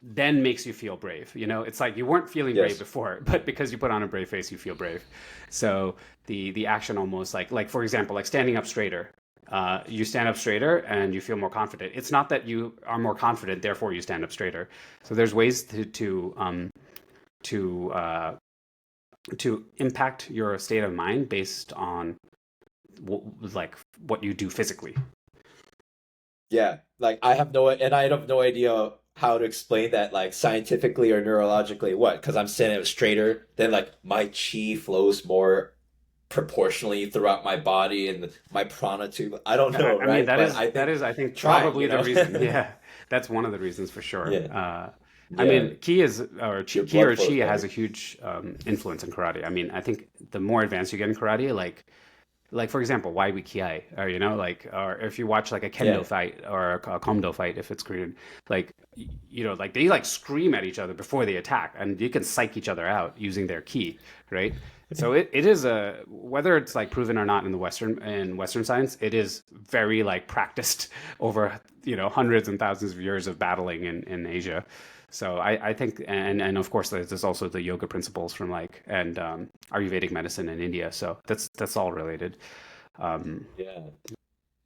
Speaker 2: then makes you feel brave. It's like you weren't feeling brave
Speaker 1: yes.
Speaker 2: before, but because you put on a brave face, you feel brave. So the action almost like for example, like standing up straighter. You stand up straighter and you feel more confident. It's not that you are more confident, therefore you stand up straighter. So there's ways to to impact your state of mind based on like what you do physically.
Speaker 1: Yeah, like I have no idea how to explain that, like scientifically or neurologically. What? Because I'm standing up straighter, then like my chi flows more proportionally throughout my body and my prana tube. I don't know,
Speaker 2: I mean,
Speaker 1: right? But I
Speaker 2: that
Speaker 1: think
Speaker 2: is, I think,
Speaker 1: try,
Speaker 2: probably the reason. Yeah, that's one of the reasons for sure.
Speaker 1: Yeah,
Speaker 2: I
Speaker 1: yeah.
Speaker 2: mean, ki is
Speaker 1: Your
Speaker 2: ki
Speaker 1: blood
Speaker 2: or chi
Speaker 1: flows
Speaker 2: has a
Speaker 1: better.
Speaker 2: huge influence in karate. I mean, I think the more advanced you get in karate, like for example, why we kiai, or like, or if you watch like a kendo
Speaker 1: Yeah.
Speaker 2: fight or a komdo fight, if it's Korean, like like they like scream at each other before they attack, and you can psych each other out using their ki, right? So it is a whether it's like proven or not in Western science, it is very like practiced over hundreds and thousands of years of battling in Asia. So I think and of course there's also the yoga principles from like and Ayurvedic medicine in India. So that's all related. Um,
Speaker 1: Yeah.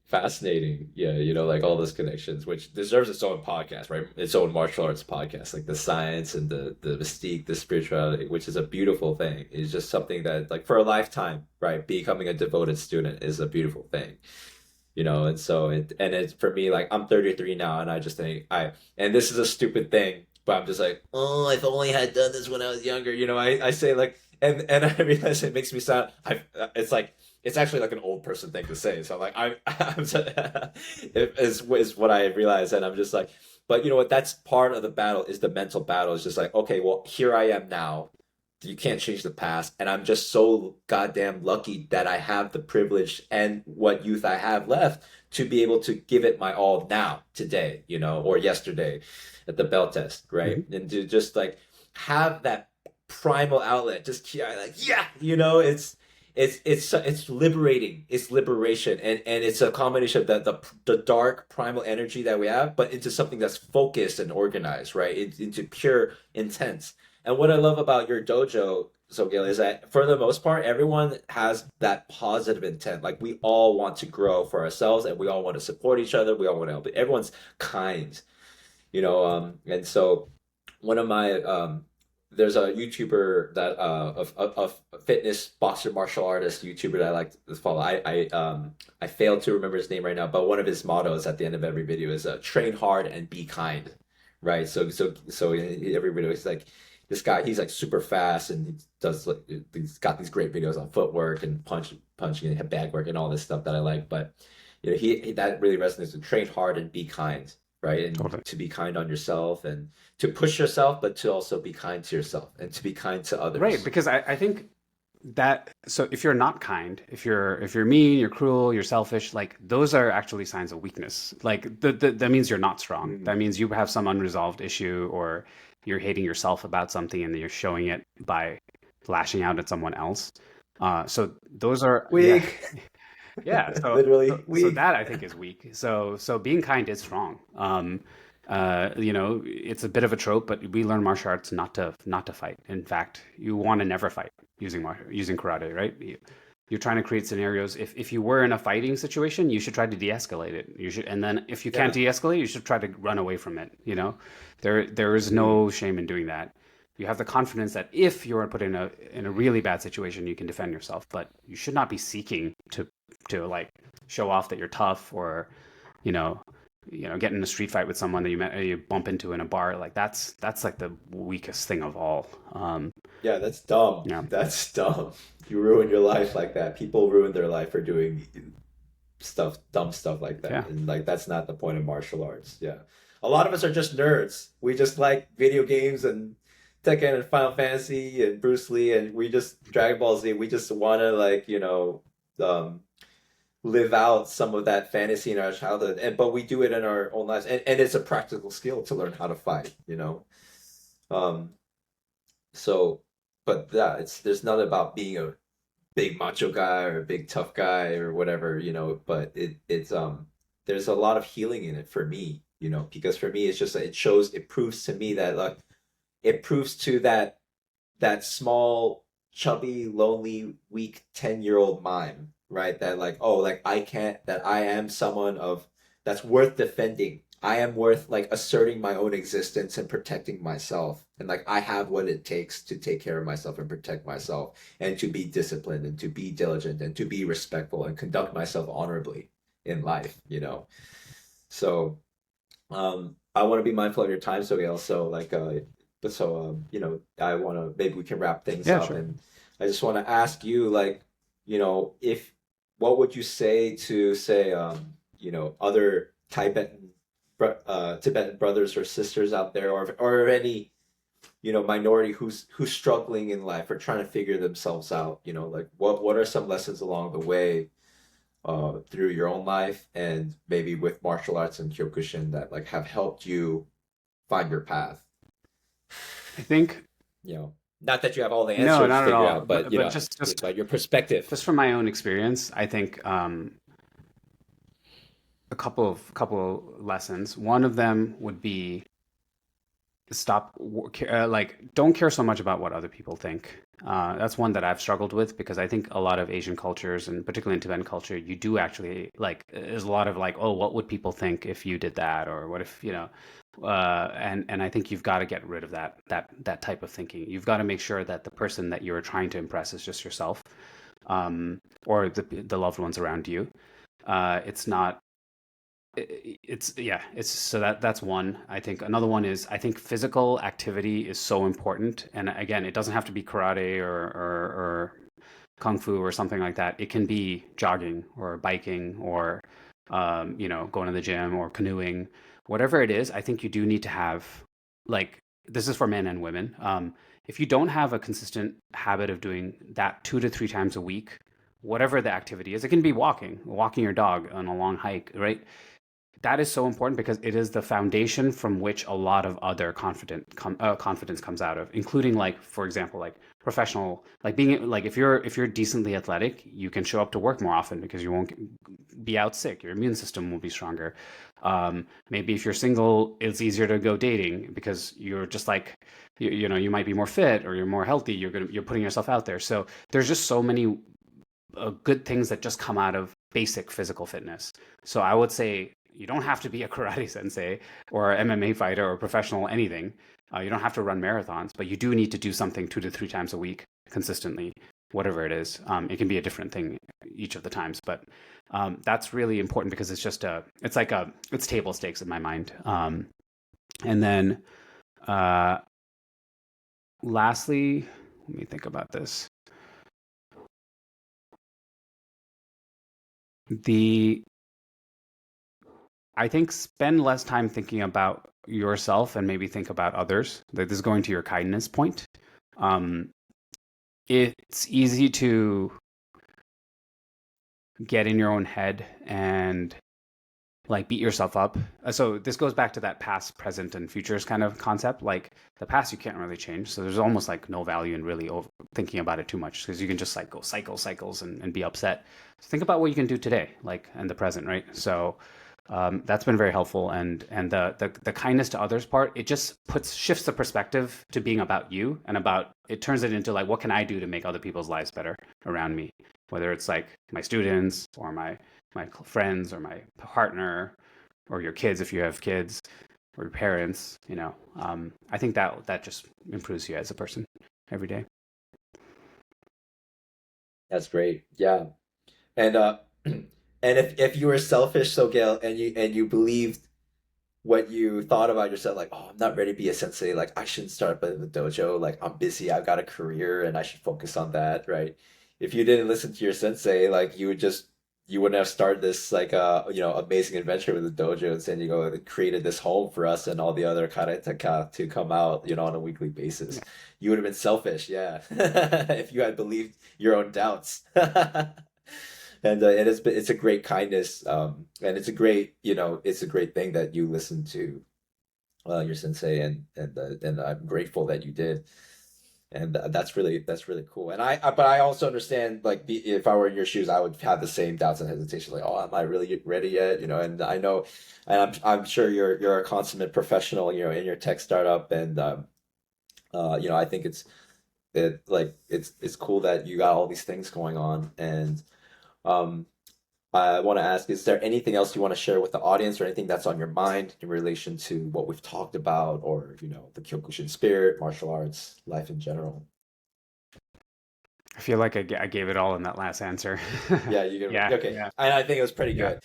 Speaker 1: Fascinating. Yeah, like all those connections, which deserves its own podcast, right? Its own martial arts podcast, like the science and the mystique, the spirituality, which is a beautiful thing. It's just something that, like, for a lifetime, right? Becoming a devoted student is a beautiful thing, and so it's for me, like, I'm 33 now, and I just think and this is a stupid thing, but I'm just like, oh, if only I had done this when I was younger, I say, like, and I realize it makes me sound, it's like, it's actually like an old person thing to say. So like I'm is what I realize, and I'm just like, but you know what? That's part of the battle. Is the mental battle. Is just like, okay, well, here I am now. You can't change the past, and I'm just so goddamn lucky that I have the privilege and what youth I have left to be able to give it my all now, today, or yesterday at the bell test, right?
Speaker 2: mhm.
Speaker 1: And to just like have that primal outlet, just like, yeah, it's liberating. It's liberation, and it's a combination of the dark primal energy that we have, but into something that's focused and organized, right? Into pure intense. And what I love about your dojo, Sogyel, is that for the most part, everyone has that positive intent. Like we all want to grow for ourselves, and we all want to support each other. We all want to help. Everyone's kind, and so one of my there's a YouTuber that a fitness boxer martial artist YouTuber that I like to follow. I failed to remember his name right now, but one of his mottos at the end of every video is train hard and be kind, right? So in every video he's like, this guy, he's like super fast, and he does like, he's got these great videos on footwork and punching and bag work and all this stuff that I like. But he that really resonates with train hard and be kind, right? And
Speaker 2: Totally.
Speaker 1: to be kind on yourself, and to push yourself, but to also be kind to yourself and to be kind to
Speaker 2: Right,
Speaker 1: others.
Speaker 2: because I think that so if you're not kind, if you're mean, you're cruel, you're selfish, like those are actually signs of weakness. Like that means you're not strong.
Speaker 1: Mm,
Speaker 2: That means you have some unresolved issue, or you're hating yourself about something and you're showing it by lashing out at someone else. So those are, yeah.
Speaker 1: weak.
Speaker 2: Yeah,
Speaker 1: Literally
Speaker 2: so
Speaker 1: weak.
Speaker 2: that I think is weak. So being kind is strong. It's a bit of a trope, but we learn martial arts not to fight. In fact, you want to never fight using karate, right? You're trying to create scenarios. If you were in a fighting situation, you should try to de-escalate it. You should, and then if you can't
Speaker 1: Yeah.
Speaker 2: de-escalate, you should try to run away from it. There is
Speaker 1: Mm.
Speaker 2: no shame in doing that. You have the confidence that if you're put in a really bad situation, you can defend yourself, but you should not be seeking to like show off that you're tough, or you know get in a street fight with someone that you bump into in a bar. Like that's like the weakest thing of all.
Speaker 1: Yeah, that's dumb.
Speaker 2: Yeah,
Speaker 1: That's dumb. You ruin your life like that. People ruin their life for doing stuff, dumb stuff like
Speaker 2: yeah,
Speaker 1: that. And like that's not the point of martial arts. Yeah. A lot of us are just nerds. We just like video games and Tekken and Final Fantasy and Bruce Lee and we just Dragon Ball Z. We just want to like, um live out some of that fantasy in our childhood. And but we do it in our own lives. And it's a practical skill to learn how to fight. Um so but yeah, it's there's not about being a big macho guy or a big tough guy or whatever, but it's there's a lot of healing in it for me, because for me it's just it proves to me that like it proves to that small, chubby, lonely, weak 10-year-old mime, right? That like, oh, like I can't, that I am someone of that's worth defending. I am worth like asserting my own existence and protecting myself. And like I have what it takes to take care of myself and protect myself and to be disciplined and to be diligent and to be respectful and conduct myself honorably in life. So I want to be mindful of your time, Sogyel. So like but so I want to maybe we can wrap things
Speaker 2: yeah,
Speaker 1: up,
Speaker 2: sure.
Speaker 1: and I just want to ask you like, if what would you say to say other Tibetan brothers or sisters out there, or any minority who's struggling in life or trying to figure themselves out, like what are some lessons along the way through your own life and maybe with martial arts and Kyokushin that like have helped you find your path.
Speaker 2: I think
Speaker 1: Not that you have all the
Speaker 2: no,
Speaker 1: answers
Speaker 2: not at
Speaker 1: figured
Speaker 2: all.
Speaker 1: out, but
Speaker 2: But just
Speaker 1: but your perspective.
Speaker 2: just from my own experience, I think a couple lessons. One of them would be like don't care so much about what other people think. That's one that I've struggled with because I think a lot of Asian cultures, and particularly in Tibetan culture, you do actually like there's a lot of like, oh, what would people think if you did that, or what if and I think you've got to get rid of that type of thinking. You've got to make sure that the person that you're trying to impress is just yourself, or the loved ones around you. It's not it's yeah it's so that's one. I think another one is I think physical activity is so important, and again, it doesn't have to be karate or kung fu or something like that. It can be jogging or biking or going to the gym or canoeing, whatever it is. I think you do need to have, like, this is for men and women. If you don't have a consistent habit of doing that 2 to 3 times a week, whatever the activity is, it can be walking your dog on a long hike, right? That is so important because it is the foundation from which a lot of other confidence comes out of, including, like, for example, like professional, like being like if you're decently athletic, you can show up to work more often because you won't be out sick. Your immune system will be stronger. Maybe if you're single, it's easier to go dating because you're just like you might be more fit or you're more healthy. You're putting yourself out there. So there's just so many good things that just come out of basic physical fitness. So I would say you don't have to be a karate sensei or an MMA fighter or professional anything. You don't have to run marathons, but you do need to do something 2 to 3 times a week consistently, whatever it is. It can be a different thing each of the times, but that's really important because it's table stakes in my mind. And then uh, lastly, let me think about this. The I think spend less time thinking about yourself and maybe think about others. Like, this is going to your kindness point. Um, it's easy to get in your own head and like beat yourself up. So this goes back to that past, present, and futures kind of concept. Like the past, you can't really change. So there's almost like no value in really thinking about it too much because you can just like go cycles and be upset. So think about what you can do today, like and the present, right? So that's been very helpful, and the kindness to others part, it just puts shifts the perspective to being about you and about it turns it into like what can I do to make other people's lives better around me, whether it's like my students or my friends or my partner or your kids if you have kids or your parents, I think that just improves you as a person every day.
Speaker 1: That's great. Yeah. And and if you were selfish, so Gail, and you believed what you thought about yourself, like, oh, I'm not ready to be a sensei, like I shouldn't start up the dojo, like I'm busy, I've got a career and I should focus on that, right? If you didn't listen to your sensei, like you wouldn't have started this like amazing adventure with the dojo in San Diego and created this home for us and all the other karateka to come out, on a weekly basis. You would have been selfish, yeah, if you had believed your own doubts. And it's a great kindness, and it's a great thing that you listened to your sensei, and I'm grateful that you did, and that's really cool. And but I also understand, like, if I were in your shoes, I would have the same doubts and hesitation, like, oh, am I really ready yet? And I know, and I'm sure you're a consummate professional, in your tech startup, and I think it's cool that you got all these things going on, and um. I want to ask, is there anything else you want to share with the audience or anything that's on your mind in relation to what we've talked about or, the Kyokushin spirit, martial arts, life in general?
Speaker 2: I feel like I gave it all in that last answer.
Speaker 1: Yeah, you can.
Speaker 2: Yeah,
Speaker 1: Okay.
Speaker 2: yeah,
Speaker 1: I think it was pretty
Speaker 2: yeah.
Speaker 1: good.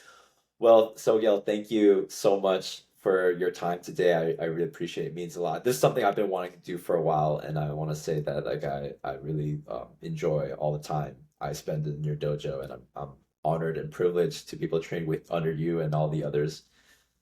Speaker 1: Well, Sogyel, thank you so much for your time today. I really appreciate it. It means a lot. This is something I've been wanting to do for a while, and I want to say that like I really enjoy all the time I spend in your dojo, and I'm honored and privileged to be able to train with under you and all the others.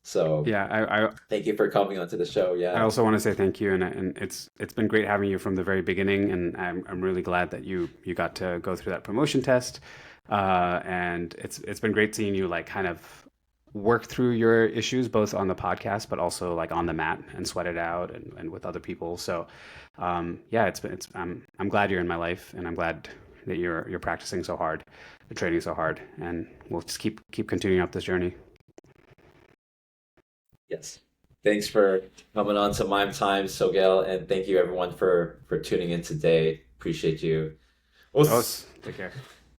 Speaker 1: So
Speaker 2: Yeah,
Speaker 1: thank you for coming onto the show.
Speaker 2: I
Speaker 1: Yeah.
Speaker 2: also want to say thank you, and it's been great having you from the very beginning, and I'm really glad that you got to go through that promotion test, and it's been great seeing you like kind of work through your issues both on the podcast but also like on the mat and sweat it out and with other people. So yeah, I'm glad you're in my life, and I'm glad that you're practicing so hard, and training so hard, and we'll just keep continuing up this journey.
Speaker 1: Yes. Thanks for coming on to Mime Time, Sogyel, and thank you everyone for tuning in today. Appreciate you.
Speaker 2: Oh,
Speaker 1: Os.
Speaker 2: take care.